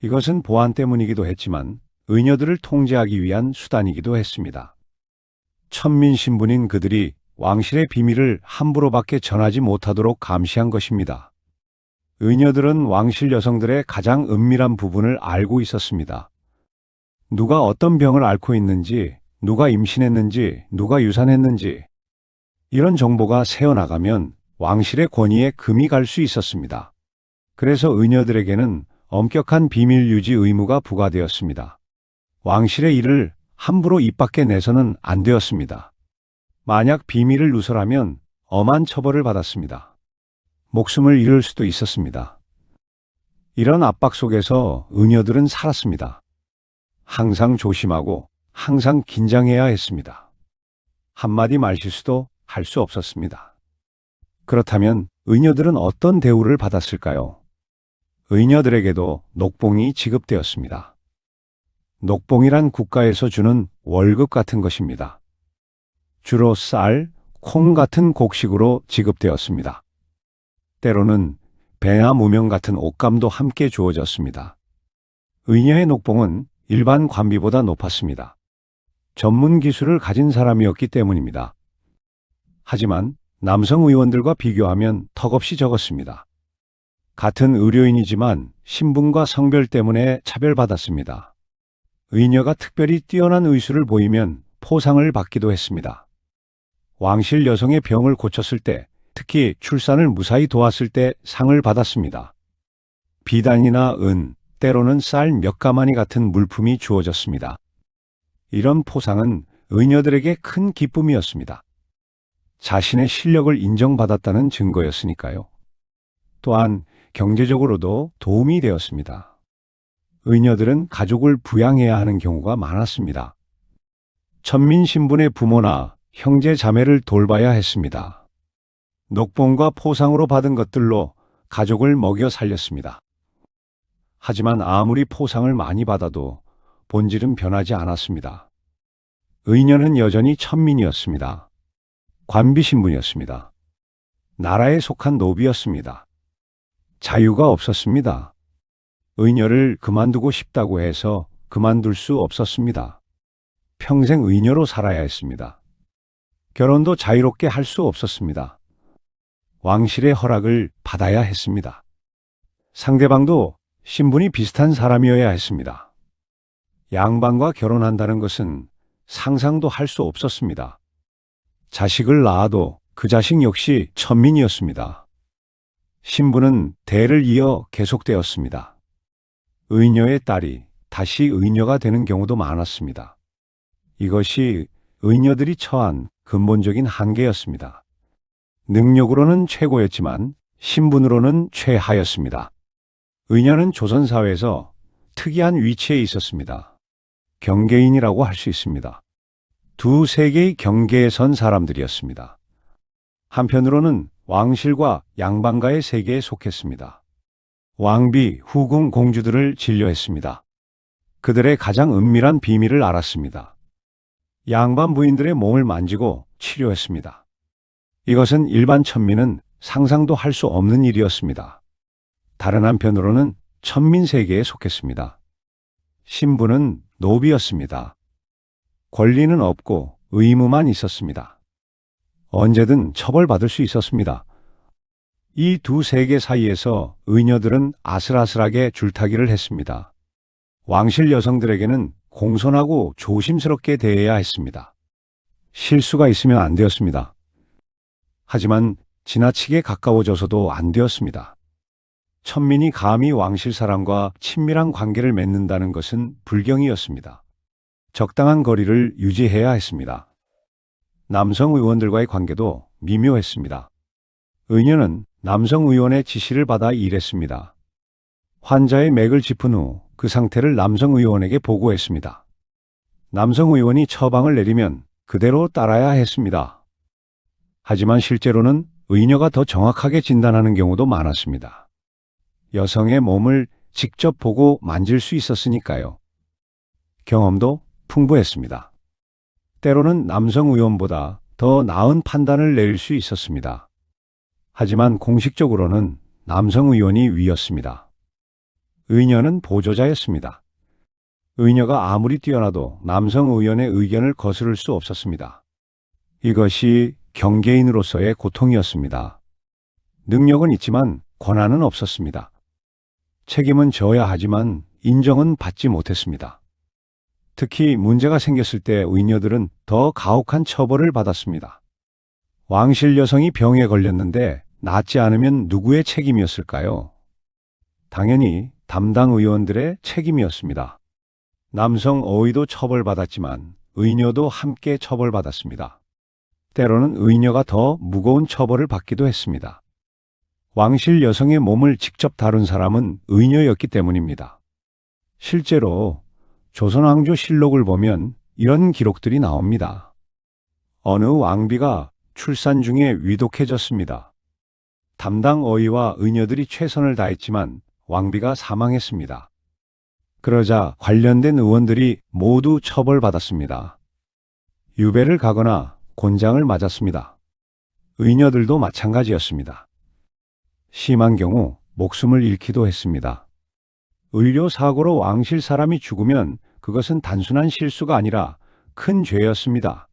이것은 보안 때문이기도 했지만 의녀들을 통제하기 위한 수단이기도 했습니다. 천민 신분인 그들이 왕실의 비밀을 함부로 밖에 전하지 못하도록 감시한 것입니다. 의녀들은 왕실 여성들의 가장 은밀한 부분을 알고 있었습니다. 누가 어떤 병을 앓고 있는지, 누가 임신했는지, 누가 유산했는지, 이런 정보가 새어나가면 왕실의 권위에 금이 갈 수 있었습니다. 그래서 의녀들에게는 엄격한 비밀 유지 의무가 부과되었습니다. 왕실의 일을 함부로 입 밖에 내서는 안 되었습니다. 만약 비밀을 누설하면 엄한 처벌을 받았습니다. 목숨을 잃을 수도 있었습니다. 이런 압박 속에서 의녀들은 살았습니다. 항상 조심하고 항상 긴장해야 했습니다. 한마디 말실수도 할 수 없었습니다. 그렇다면 의녀들은 어떤 대우를 받았을까요? 의녀들에게도 녹봉이 지급되었습니다. 녹봉이란 국가에서 주는 월급 같은 것입니다. 주로 쌀, 콩 같은 곡식으로 지급되었습니다. 때로는 배나 무명 같은 옷감도 함께 주어졌습니다. 의녀의 녹봉은 일반 관비보다 높았습니다. 전문 기술을 가진 사람이었기 때문입니다. 하지만 남성 의원들과 비교하면 턱없이 적었습니다. 같은 의료인이지만 신분과 성별 때문에 차별받았습니다. 의녀가 특별히 뛰어난 의술을 보이면 포상을 받기도 했습니다. 왕실 여성의 병을 고쳤을 때, 특히 출산을 무사히 도왔을 때 상을 받았습니다. 비단이나 은, 때로는 쌀 몇 가마니 같은 물품이 주어졌습니다. 이런 포상은 의녀들에게 큰 기쁨이었습니다. 자신의 실력을 인정받았다는 증거였으니까요. 또한 경제적으로도 도움이 되었습니다. 의녀들은 가족을 부양해야 하는 경우가 많았습니다. 천민 신분의 부모나 형제 자매를 돌봐야 했습니다. 녹봉과 포상으로 받은 것들로 가족을 먹여 살렸습니다. 하지만 아무리 포상을 많이 받아도 본질은 변하지 않았습니다. 의녀는 여전히 천민이었습니다. 관비 신분이었습니다. 나라에 속한 노비였습니다. 자유가 없었습니다. 의녀를 그만두고 싶다고 해서 그만둘 수 없었습니다. 평생 의녀로 살아야 했습니다. 결혼도 자유롭게 할 수 없었습니다. 왕실의 허락을 받아야 했습니다. 상대방도 신분이 비슷한 사람이어야 했습니다. 양반과 결혼한다는 것은 상상도 할 수 없었습니다. 자식을 낳아도 그 자식 역시 천민이었습니다. 신분은 대를 이어 계속되었습니다. 의녀의 딸이 다시 의녀가 되는 경우도 많았습니다. 이것이 의녀들이 처한 근본적인 한계였습니다. 능력으로는 최고였지만 신분으로는 최하였습니다. 의녀는 조선 사회에서 특이한 위치에 있었습니다. 경계인이라고 할 수 있습니다. 두 세계의 경계에 선 사람들이었습니다. 한편으로는 왕실과 양반가의 세계에 속했습니다. 왕비, 후궁, 공주들을 진료했습니다. 그들의 가장 은밀한 비밀을 알았습니다. 양반 부인들의 몸을 만지고 치료했습니다. 이것은 일반 천민은 상상도 할 수 없는 일이었습니다. 다른 한편으로는 천민 세계에 속했습니다. 신분은 노비였습니다. 권리는 없고 의무만 있었습니다. 언제든 처벌받을 수 있었습니다. 이 두 세계 사이에서 의녀들은 아슬아슬하게 줄타기를 했습니다. 왕실 여성들에게는 공손하고 조심스럽게 대해야 했습니다. 실수가 있으면 안 되었습니다. 하지만 지나치게 가까워져서도 안 되었습니다. 천민이 감히 왕실 사람과 친밀한 관계를 맺는다는 것은 불경이었습니다. 적당한 거리를 유지해야 했습니다. 남성 의원들과의 관계도 미묘했습니다. 의녀는 남성 의원의 지시를 받아 일했습니다. 환자의 맥을 짚은 후 그 상태를 남성 의원에게 보고했습니다. 남성 의원이 처방을 내리면 그대로 따라야 했습니다. 하지만 실제로는 의녀가 더 정확하게 진단하는 경우도 많았습니다. 여성의 몸을 직접 보고 만질 수 있었으니까요. 경험도 풍부했습니다. 때로는 남성 의원보다 더 나은 판단을 내릴 수 있었습니다. 하지만 공식적으로는 남성 의원이 위였습니다. 의녀는 보조자였습니다. 의녀가 아무리 뛰어나도 남성 의원의 의견을 거스를 수 없었습니다. 이것이 경계인으로서의 고통이었습니다. 능력은 있지만 권한은 없었습니다. 책임은 져야 하지만 인정은 받지 못했습니다. 특히 문제가 생겼을 때 의녀들은 더 가혹한 처벌을 받았습니다. 왕실 여성이 병에 걸렸는데 낫지 않으면 누구의 책임이었을까요? 당연히 담당 의원들의 책임이었습니다. 남성 어의도 처벌받았지만 의녀도 함께 처벌받았습니다. 때로는 의녀가 더 무거운 처벌을 받기도 했습니다. 왕실 여성의 몸을 직접 다룬 사람은 의녀였기 때문입니다. 실제로 조선왕조실록을 보면 이런 기록들이 나옵니다. 어느 왕비가 출산 중에 위독해졌습니다. 담당 어의와 의녀들이 최선을 다했지만 왕비가 사망했습니다. 그러자 관련된 의원들이 모두 처벌받았습니다. 유배를 가거나 곤장을 맞았습니다. 의녀들도 마찬가지였습니다. 심한 경우 목숨을 잃기도 했습니다. 의료사고로 왕실 사람이 죽으면 그것은 단순한 실수가 아니라 큰 죄였습니다.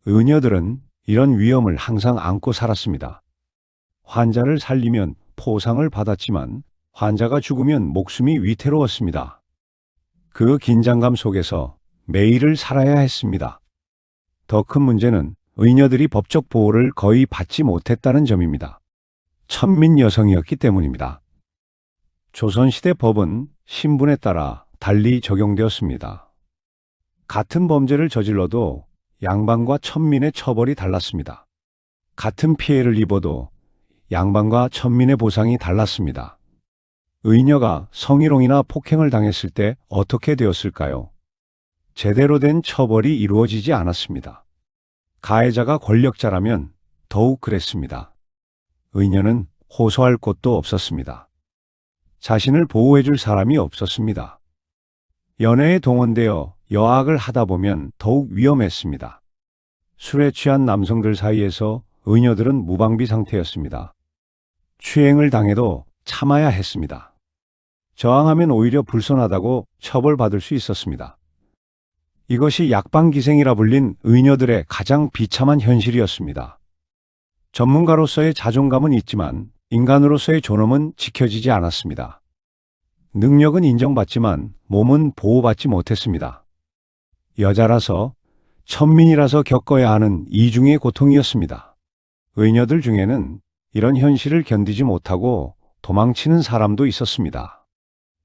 의녀들은 이런 위험을 항상 안고 살았습니다. 환자를 살리면 포상을 받았지만 환자가 죽으면 목숨이 위태로웠습니다. 그 긴장감 속에서 매일을 살아야 했습니다. 더 큰 문제는 의녀들이 법적 보호를 거의 받지 못했다는 점입니다. 천민 여성이었기 때문입니다. 조선시대 법은 신분에 따라 달리 적용되었습니다. 같은 범죄를 저질러도 양반과 천민의 처벌이 달랐습니다. 같은 피해를 입어도 양반과 천민의 보상이 달랐습니다. 의녀가 성희롱이나 폭행을 당했을 때 어떻게 되었을까요? 제대로 된 처벌이 이루어지지 않았습니다. 가해자가 권력자라면 더욱 그랬습니다. 의녀는 호소할 곳도 없었습니다. 자신을 보호해줄 사람이 없었습니다. 연애에 동원되어 여악을 하다 보면 더욱 위험했습니다. 술에 취한 남성들 사이에서 의녀들은 무방비 상태였습니다. 추행을 당해도 참아야 했습니다. 저항하면 오히려 불손하다고 처벌받을 수 있었습니다. 이것이 약방기생이라 불린 의녀들의 가장 비참한 현실이었습니다. 전문가로서의 자존감은 있지만 인간으로서의 존엄은 지켜지지 않았습니다. 능력은 인정받지만 몸은 보호받지 못했습니다. 여자라서, 천민이라서 겪어야 하는 이중의 고통이었습니다. 의녀들 중에는 이런 현실을 견디지 못하고 도망치는 사람도 있었습니다.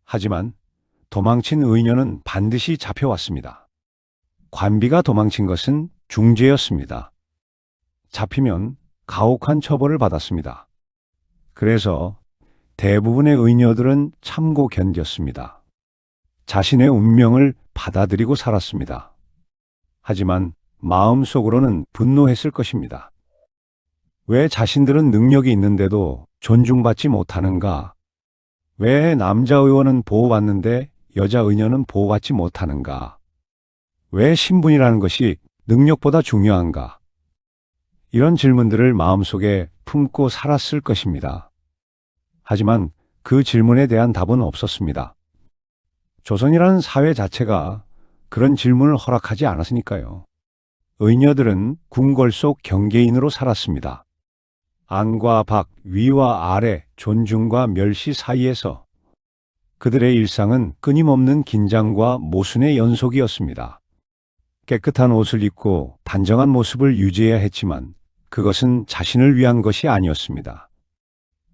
하지만 도망친 의녀는 반드시 잡혀왔습니다. 관비가 도망친 것은 중죄였습니다. 잡히면 가혹한 처벌을 받았습니다. 그래서 대부분의 의녀들은 참고 견뎠습니다. 자신의 운명을 받아들이고 살았습니다. 하지만 마음속으로는 분노했을 것입니다. 왜 자신들은 능력이 있는데도 존중받지 못하는가? 왜 남자 의원은 보호받는데 여자 의녀는 보호받지 못하는가? 왜 신분이라는 것이 능력보다 중요한가? 이런 질문들을 마음속에 품고 살았을 것입니다. 하지만 그 질문에 대한 답은 없었습니다. 조선이라는 사회 자체가 그런 질문을 허락하지 않았으니까요. 의녀들은 궁궐 속 경계인으로 살았습니다. 안과 박, 위와 아래, 존중과 멸시 사이에서 그들의 일상은 끊임없는 긴장과 모순의 연속이었습니다. 깨끗한 옷을 입고 단정한 모습을 유지해야 했지만 그것은 자신을 위한 것이 아니었습니다.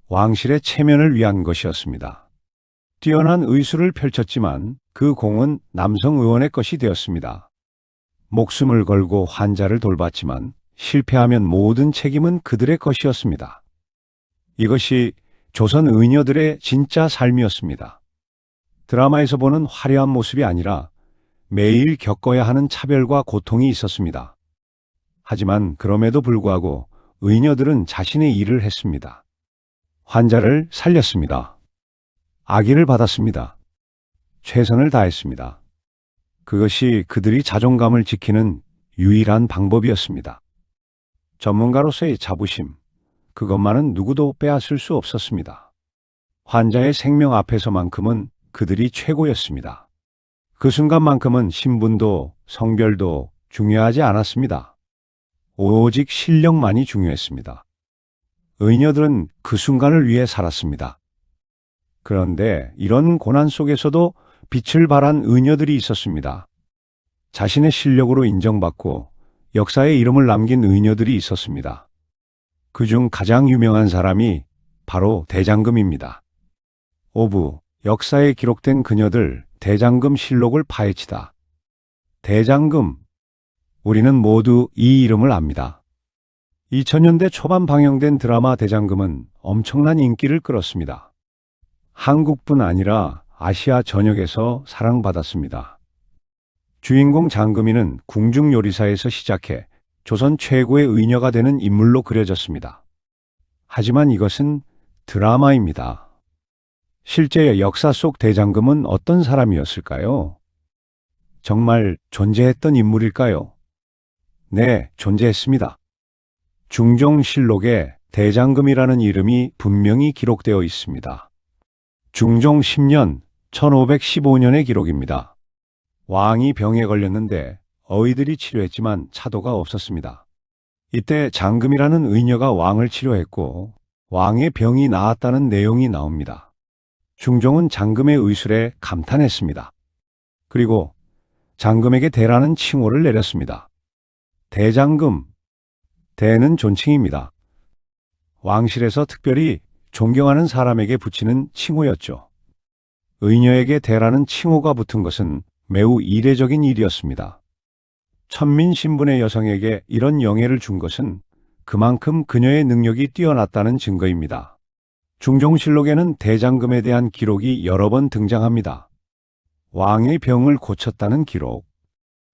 왕실의 체면을 위한 것이었습니다. 뛰어난 의술을 펼쳤지만 그 공은 남성 의원의 것이 되었습니다. 목숨을 걸고 환자를 돌봤지만 실패하면 모든 책임은 그들의 것이었습니다. 이것이 조선 의녀들의 진짜 삶이었습니다. 드라마에서 보는 화려한 모습이 아니라 매일 겪어야 하는 차별과 고통이 있었습니다. 하지만 그럼에도 불구하고 의녀들은 자신의 일을 했습니다. 환자를 살렸습니다. 아기를 받았습니다. 최선을 다했습니다. 그것이 그들이 자존감을 지키는 유일한 방법이었습니다. 전문가로서의 자부심, 그것만은 누구도 빼앗을 수 없었습니다. 환자의 생명 앞에서만큼은 그들이 최고였습니다. 그 순간만큼은 신분도 성별도 중요하지 않았습니다. 오직 실력만이 중요했습니다. 의녀들은 그 순간을 위해 살았습니다. 그런데 이런 고난 속에서도 빛을 발한 의녀들이 있었습니다. 자신의 실력으로 인정받고 역사에 이름을 남긴 의녀들이 있었습니다. 그중 가장 유명한 사람이 바로 대장금입니다. 오부, 역사에 기록된 그녀들 대장금 실록을 파헤치다. 대장금, 우리는 모두 이 이름을 압니다. 2000년대 초반 방영된 드라마 대장금은 엄청난 인기를 끌었습니다. 한국뿐 아니라 아시아 전역에서 사랑받았습니다. 주인공 장금이는 궁중요리사에서 시작해 조선 최고의 의녀가 되는 인물로 그려졌습니다. 하지만 이것은 드라마입니다. 실제 역사 속 대장금은 어떤 사람이었을까요? 정말 존재했던 인물일까요? 네, 존재했습니다. 중종실록에 대장금이라는 이름이 분명히 기록되어 있습니다. 중종 10년 1515년의 기록입니다. 왕이 병에 걸렸는데 어의들이 치료했지만 차도가 없었습니다. 이때 장금이라는 의녀가 왕을 치료했고 왕의 병이 나았다는 내용이 나옵니다. 중종은 장금의 의술에 감탄했습니다. 그리고 장금에게 대라는 칭호를 내렸습니다. 대장금, 대는 존칭입니다. 왕실에서 특별히 존경하는 사람에게 붙이는 칭호였죠. 의녀에게 대라는 칭호가 붙은 것은 매우 이례적인 일이었습니다. 천민 신분의 여성에게 이런 영예를 준 것은 그만큼 그녀의 능력이 뛰어났다는 증거입니다. 중종실록에는 대장금에 대한 기록이 여러 번 등장합니다. 왕의 병을 고쳤다는 기록,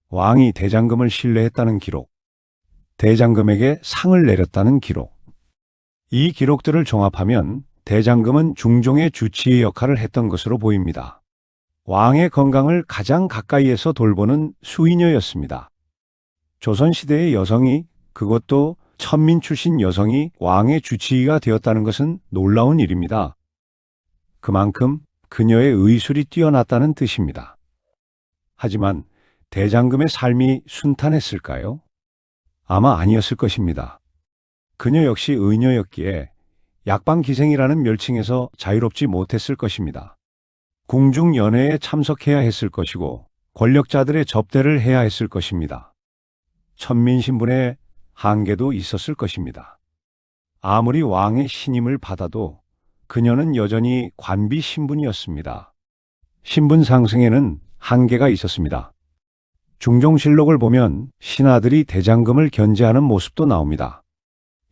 왕이 대장금을 신뢰했다는 기록, 대장금에게 상을 내렸다는 기록. 이 기록들을 종합하면 대장금은 중종의 주치의 역할을 했던 것으로 보입니다. 왕의 건강을 가장 가까이에서 돌보는 수의녀였습니다. 조선시대의 여성이, 그것도 천민 출신 여성이 왕의 주치의가 되었다는 것은 놀라운 일입니다. 그만큼 그녀의 의술이 뛰어났다는 뜻입니다. 하지만 대장금의 삶이 순탄했을까요? 아마 아니었을 것입니다. 그녀 역시 의녀였기에 약방기생이라는 멸칭에서 자유롭지 못했을 것입니다. 궁중 연회에 참석해야 했을 것이고 권력자들의 접대를 해야 했을 것입니다. 천민 신분의 한계도 있었을 것입니다. 아무리 왕의 신임을 받아도 그녀는 여전히 관비 신분이었습니다. 신분 상승에는 한계가 있었습니다. 중종실록을 보면 신하들이 대장금을 견제하는 모습도 나옵니다.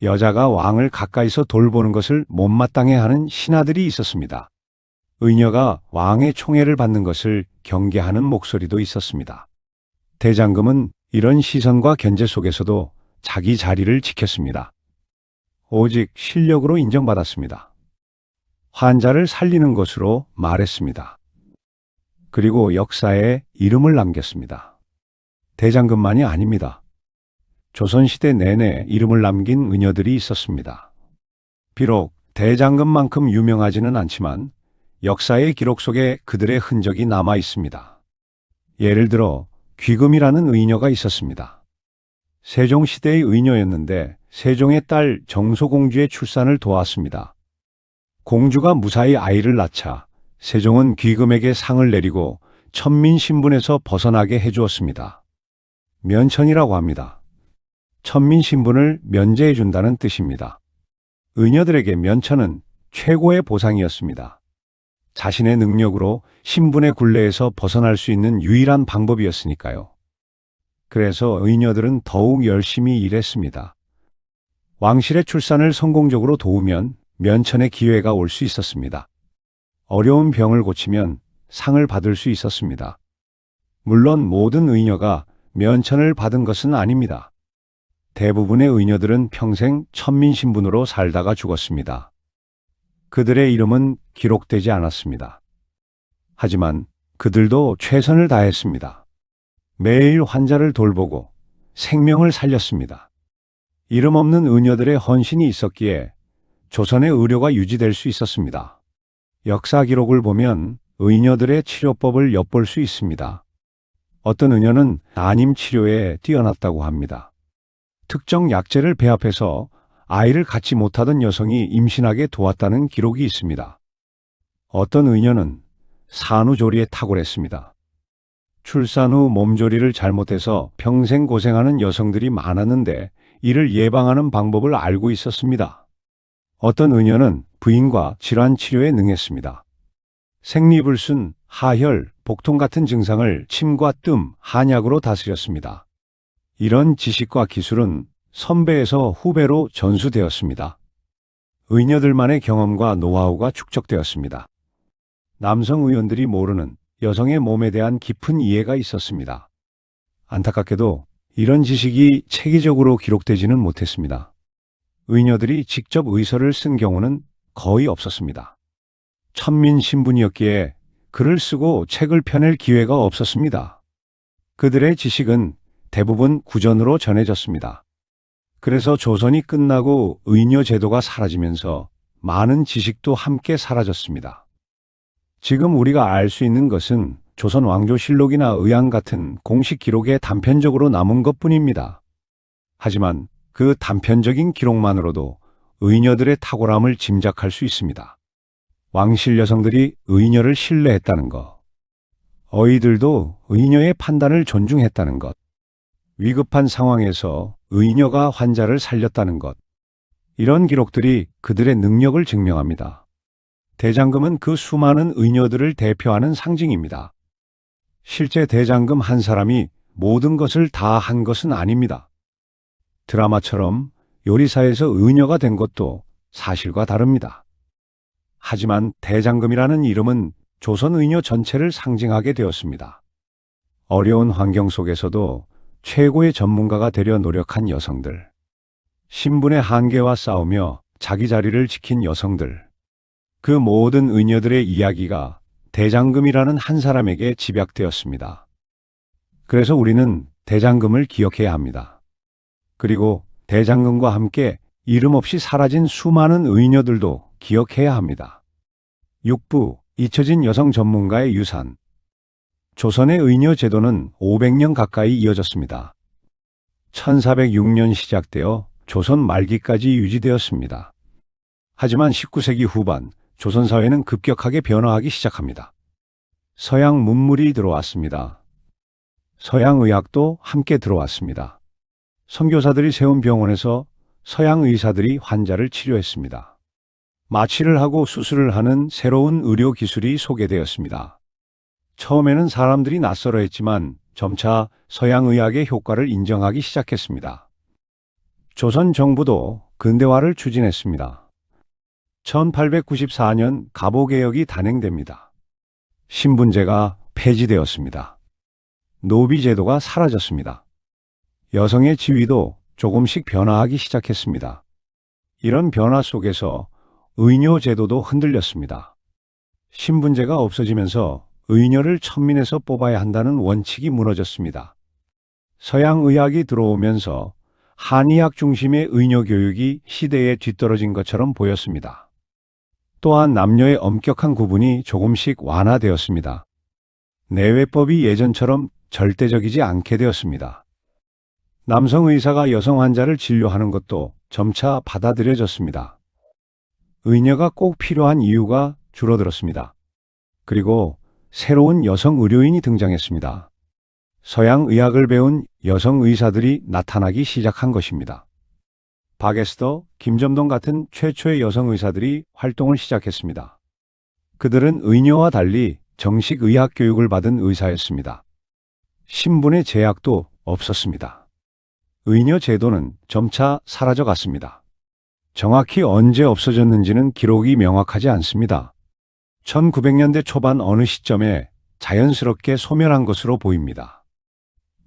여자가 왕을 가까이서 돌보는 것을 못마땅해하는 신하들이 있었습니다. 의녀가 왕의 총애를 받는 것을 경계하는 목소리도 있었습니다. 대장금은 이런 시선과 견제 속에서도 자기 자리를 지켰습니다. 오직 실력으로 인정받았습니다. 환자를 살리는 것으로 말했습니다. 그리고 역사에 이름을 남겼습니다. 대장금만이 아닙니다. 조선시대 내내 이름을 남긴 의녀들이 있었습니다. 비록 대장금만큼 유명하지는 않지만 역사의 기록 속에 그들의 흔적이 남아 있습니다. 예를 들어 귀금이라는 의녀가 있었습니다. 세종시대의 의녀였는데 세종의 딸 정소공주의 출산을 도왔습니다. 공주가 무사히 아이를 낳자 세종은 귀금에게 상을 내리고 천민 신분에서 벗어나게 해주었습니다. 면천이라고 합니다. 천민 신분을 면제해 준다는 뜻입니다. 의녀들에게 면천은 최고의 보상이었습니다. 자신의 능력으로 신분의 굴레에서 벗어날 수 있는 유일한 방법이었으니까요. 그래서 의녀들은 더욱 열심히 일했습니다. 왕실의 출산을 성공적으로 도우면 면천의 기회가 올 수 있었습니다. 어려운 병을 고치면 상을 받을 수 있었습니다. 물론 모든 의녀가 면천을 받은 것은 아닙니다. 대부분의 의녀들은 평생 천민 신분으로 살다가 죽었습니다. 그들의 이름은 기록되지 않았습니다. 하지만 그들도 최선을 다했습니다. 매일 환자를 돌보고 생명을 살렸습니다. 이름 없는 의녀들의 헌신이 있었기에 조선의 의료가 유지될 수 있었습니다. 역사 기록을 보면 의녀들의 치료법을 엿볼 수 있습니다. 어떤 의녀는 난임 치료에 뛰어났다고 합니다. 특정 약재를 배합해서 아이를 갖지 못하던 여성이 임신하게 도왔다는 기록이 있습니다. 어떤 의녀는 산후조리에 탁월했습니다. 출산 후 몸조리를 잘못해서 평생 고생하는 여성들이 많았는데 이를 예방하는 방법을 알고 있었습니다. 어떤 의녀는 부인과 질환 치료에 능했습니다. 생리불순, 하혈, 복통 같은 증상을 침과 뜸, 한약으로 다스렸습니다. 이런 지식과 기술은 선배에서 후배로 전수되었습니다. 의녀들만의 경험과 노하우가 축적되었습니다. 남성 의원들이 모르는 여성의 몸에 대한 깊은 이해가 있었습니다. 안타깝게도 이런 지식이 체계적으로 기록되지는 못했습니다. 의녀들이 직접 의서를 쓴 경우는 거의 없었습니다. 천민 신분이었기에 글을 쓰고 책을 펴낼 기회가 없었습니다. 그들의 지식은 대부분 구전으로 전해졌습니다. 그래서 조선이 끝나고 의녀 제도가 사라지면서 많은 지식도 함께 사라졌습니다. 지금 우리가 알 수 있는 것은 조선 왕조실록이나 의안 같은 공식 기록에 단편적으로 남은 것뿐입니다. 하지만 그 단편적인 기록만으로도 의녀들의 탁월함을 짐작할 수 있습니다. 왕실 여성들이 의녀를 신뢰했다는 것, 어이들도 의녀의 판단을 존중했다는 것, 위급한 상황에서 의녀가 환자를 살렸다는 것, 이런 기록들이 그들의 능력을 증명합니다. 대장금은 그 수많은 의녀들을 대표하는 상징입니다. 실제 대장금 한 사람이 모든 것을 다 한 것은 아닙니다. 드라마처럼 요리사에서 의녀가 된 것도 사실과 다릅니다. 하지만 대장금이라는 이름은 조선 의녀 전체를 상징하게 되었습니다. 어려운 환경 속에서도 최고의 전문가가 되려 노력한 여성들, 신분의 한계와 싸우며 자기 자리를 지킨 여성들, 그 모든 의녀들의 이야기가 대장금이라는 한 사람에게 집약되었습니다. 그래서 우리는 대장금을 기억해야 합니다. 그리고 대장금과 함께 이름 없이 사라진 수많은 의녀들도 기억해야 합니다. 6부 잊혀진 여성 전문가의 유산. 조선의 의녀 제도는 500년 가까이 이어졌습니다. 1406년 시작되어 조선 말기까지 유지되었습니다. 하지만 19세기 후반 조선 사회는 급격하게 변화하기 시작합니다. 서양 문물이 들어왔습니다. 서양 의학도 함께 들어왔습니다. 선교사들이 세운 병원에서 서양 의사들이 환자를 치료했습니다. 마취를 하고 수술을 하는 새로운 의료 기술이 소개되었습니다. 처음에는 사람들이 낯설어했지만 점차 서양 의학의 효과를 인정하기 시작했습니다. 조선 정부도 근대화를 추진했습니다. 1894년 갑오개혁이 단행됩니다. 신분제가 폐지되었습니다. 노비제도가 사라졌습니다. 여성의 지위도 조금씩 변화하기 시작했습니다. 이런 변화 속에서 의녀 제도도 흔들렸습니다. 신분제가 없어지면서 의녀를 천민에서 뽑아야 한다는 원칙이 무너졌습니다. 서양 의학이 들어오면서 한의학 중심의 의녀 교육이 시대에 뒤떨어진 것처럼 보였습니다. 또한 남녀의 엄격한 구분이 조금씩 완화되었습니다. 내외법이 예전처럼 절대적이지 않게 되었습니다. 남성 의사가 여성 환자를 진료하는 것도 점차 받아들여졌습니다. 의녀가 꼭 필요한 이유가 줄어들었습니다. 그리고 새로운 여성 의료인이 등장했습니다. 서양 의학을 배운 여성 의사들이 나타나기 시작한 것입니다. 박에스더, 김점동 같은 최초의 여성 의사들이 활동을 시작했습니다. 그들은 의녀와 달리 정식 의학 교육을 받은 의사였습니다. 신분의 제약도 없었습니다. 의녀 제도는 점차 사라져갔습니다. 정확히 언제 없어졌는지는 기록이 명확하지 않습니다. 1900년대 초반 어느 시점에 자연스럽게 소멸한 것으로 보입니다.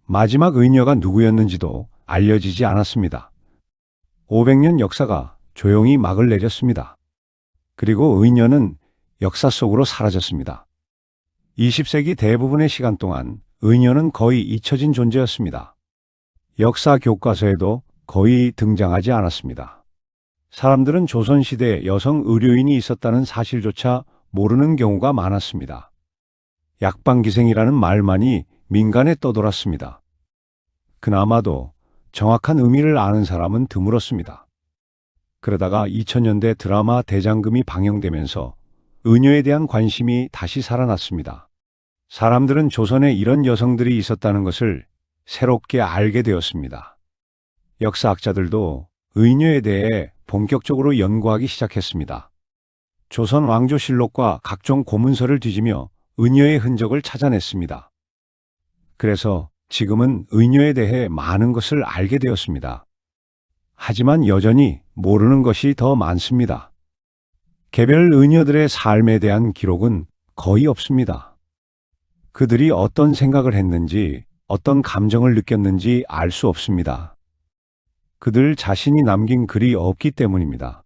마지막 의녀가 누구였는지도 알려지지 않았습니다. 500년 역사가 조용히 막을 내렸습니다. 그리고 의녀는 역사 속으로 사라졌습니다. 20세기 대부분의 시간 동안 의녀는 거의 잊혀진 존재였습니다. 역사 교과서에도 거의 등장하지 않았습니다. 사람들은 조선시대에 여성 의료인이 있었다는 사실조차 모르는 경우가 많았습니다. 약방기생이라는 말만이 민간에 떠돌았습니다. 그나마도 정확한 의미를 아는 사람은 드물었습니다. 그러다가 2000년대 드라마 대장금이 방영되면서 의녀에 대한 관심이 다시 살아났습니다. 사람들은 조선에 이런 여성들이 있었다는 것을 새롭게 알게 되었습니다. 역사학자들도 의녀에 대해 본격적으로 연구하기 시작했습니다. 조선 왕조실록과 각종 고문서를 뒤지며 의녀의 흔적을 찾아냈습니다. 그래서 지금은 의녀에 대해 많은 것을 알게 되었습니다. 하지만 여전히 모르는 것이 더 많습니다. 개별 의녀들의 삶에 대한 기록은 거의 없습니다. 그들이 어떤 생각을 했는지, 어떤 감정을 느꼈는지 알 수 없습니다. 그들 자신이 남긴 글이 없기 때문입니다.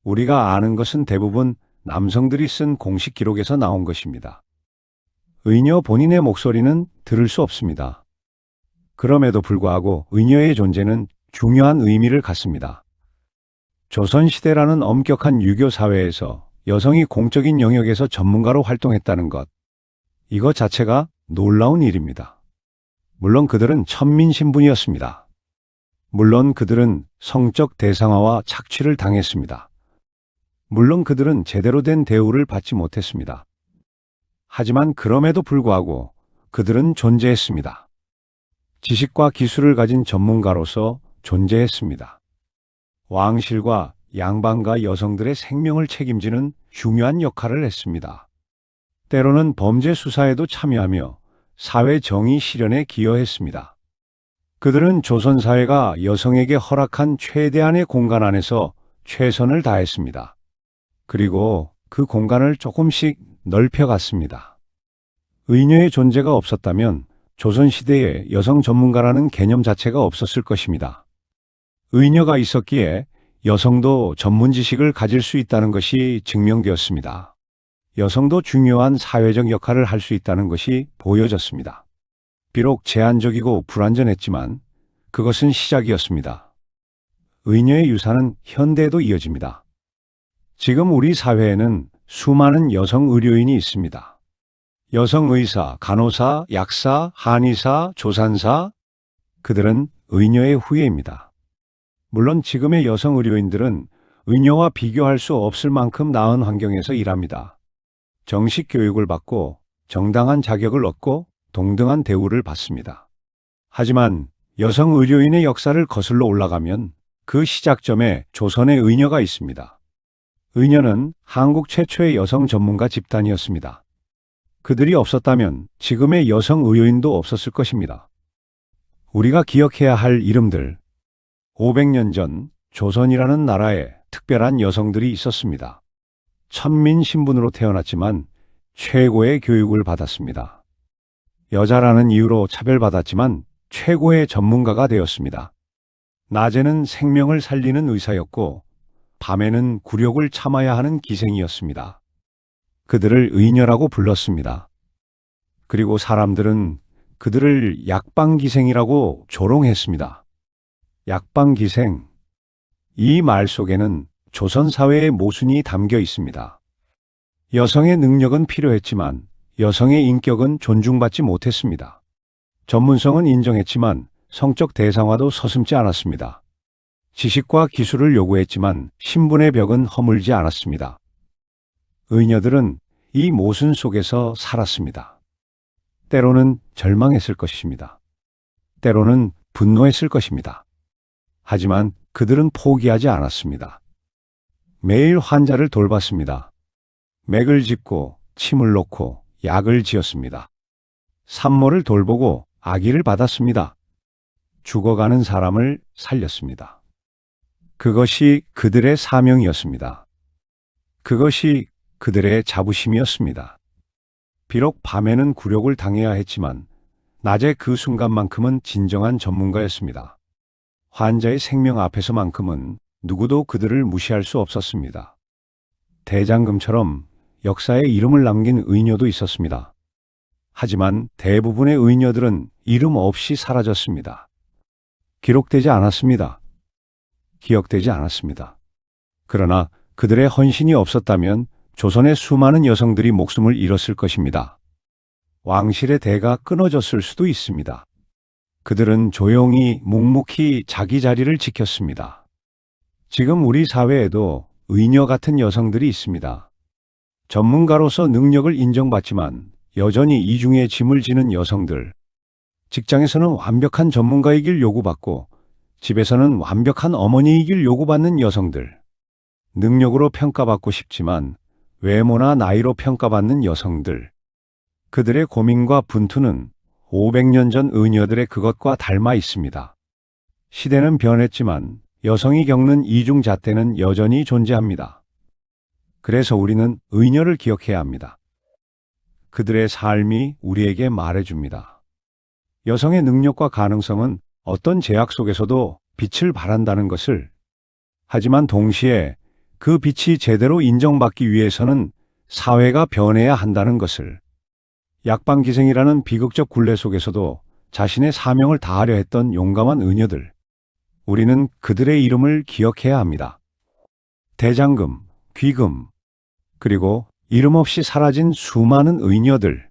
우리가 아는 것은 대부분 남성들이 쓴 공식 기록에서 나온 것입니다. 의녀 본인의 목소리는 들을 수 없습니다. 그럼에도 불구하고 의녀의 존재는 중요한 의미를 갖습니다. 조선시대라는 엄격한 유교 사회에서 여성이 공적인 영역에서 전문가로 활동했다는 것, 이것 자체가 놀라운 일입니다. 물론 그들은 천민 신분이었습니다. 물론 그들은 성적 대상화와 착취를 당했습니다. 물론 그들은 제대로 된 대우를 받지 못했습니다. 하지만 그럼에도 불구하고 그들은 존재했습니다. 지식과 기술을 가진 전문가로서 존재했습니다. 왕실과 양반과 여성들의 생명을 책임지는 중요한 역할을 했습니다. 때로는 범죄 수사에도 참여하며 사회 정의 실현에 기여했습니다. 그들은 조선 사회가 여성에게 허락한 최대한의 공간 안에서 최선을 다했습니다. 그리고 그 공간을 조금씩 넓혀갔습니다. 의녀의 존재가 없었다면 조선시대에 여성 전문가라는 개념 자체가 없었을 것입니다. 의녀가 있었기에 여성도 전문 지식을 가질 수 있다는 것이 증명되었습니다. 여성도 중요한 사회적 역할을 할 수 있다는 것이 보여졌습니다. 비록 제한적이고 불완전했지만 그것은 시작이었습니다. 의녀의 유산은 현대에도 이어집니다. 지금 우리 사회에는 수많은 여성 의료인이 있습니다. 여성 의사, 간호사, 약사, 한의사, 조산사, 그들은 의녀의 후예입니다. 물론 지금의 여성 의료인들은 의녀와 비교할 수 없을 만큼 나은 환경에서 일합니다. 정식 교육을 받고 정당한 자격을 얻고 동등한 대우를 받습니다. 하지만 여성 의료인의 역사를 거슬러 올라가면 그 시작점에 조선의 의녀가 있습니다. 의녀는 한국 최초의 여성 전문가 집단이었습니다. 그들이 없었다면 지금의 여성 의료인도 없었을 것입니다. 우리가 기억해야 할 이름들, 500년 전 조선이라는 나라에 특별한 여성들이 있었습니다. 천민 신분으로 태어났지만 최고의 교육을 받았습니다. 여자라는 이유로 차별받았지만 최고의 전문가가 되었습니다. 낮에는 생명을 살리는 의사였고 밤에는 굴욕을 참아야 하는 기생이었습니다. 그들을 의녀라고 불렀습니다. 그리고 사람들은 그들을 약방기생이라고 조롱했습니다. 약방기생, 이 말 속에는 조선 사회의 모순이 담겨 있습니다. 여성의 능력은 필요했지만 여성의 인격은 존중받지 못했습니다. 전문성은 인정했지만 성적 대상화도 서슴지 않았습니다. 지식과 기술을 요구했지만 신분의 벽은 허물지 않았습니다. 의녀들은 이 모순 속에서 살았습니다. 때로는 절망했을 것입니다. 때로는 분노했을 것입니다. 하지만 그들은 포기하지 않았습니다. 매일 환자를 돌봤습니다. 맥을 짚고 침을 놓고 약을 지었습니다. 산모를 돌보고 아기를 받았습니다. 죽어가는 사람을 살렸습니다. 그것이 그들의 사명이었습니다. 그것이 그들의 자부심이었습니다. 비록 밤에는 굴욕을 당해야 했지만 낮에 그 순간만큼은 진정한 전문가였습니다. 환자의 생명 앞에서만큼은 누구도 그들을 무시할 수 없었습니다. 대장금처럼 역사에 이름을 남긴 의녀도 있었습니다. 하지만 대부분의 의녀들은 이름 없이 사라졌습니다. 기록되지 않았습니다. 기억되지 않았습니다. 그러나 그들의 헌신이 없었다면 조선의 수많은 여성들이 목숨을 잃었을 것입니다. 왕실의 대가 끊어졌을 수도 있습니다. 그들은 조용히 묵묵히 자기 자리를 지켰습니다. 지금 우리 사회에도 의녀 같은 여성들이 있습니다. 전문가로서 능력을 인정받지만 여전히 이중의 짐을 지는 여성들. 직장에서는 완벽한 전문가이길 요구받고 집에서는 완벽한 어머니이길 요구받는 여성들. 능력으로 평가받고 싶지만 외모나 나이로 평가받는 여성들. 그들의 고민과 분투는 500년 전 의녀들의 그것과 닮아 있습니다. 시대는 변했지만 여성이 겪는 이중잣대는 여전히 존재합니다. 그래서 우리는 의녀를 기억해야 합니다. 그들의 삶이 우리에게 말해줍니다. 여성의 능력과 가능성은 어떤 제약 속에서도 빛을 발한다는 것을. 하지만 동시에 그 빛이 제대로 인정받기 위해서는 사회가 변해야 한다는 것을. 약방기생이라는 비극적 굴레 속에서도 자신의 사명을 다하려 했던 용감한 의녀들. 우리는 그들의 이름을 기억해야 합니다. 대장금, 귀금, 그리고 이름 없이 사라진 수많은 의녀들.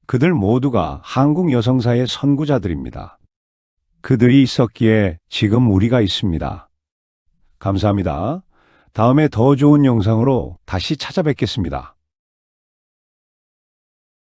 그들 모두가 한국 여성사의 선구자들입니다. 그들이 있었기에 지금 우리가 있습니다. 감사합니다. 다음에 더 좋은 영상으로 다시 찾아뵙겠습니다.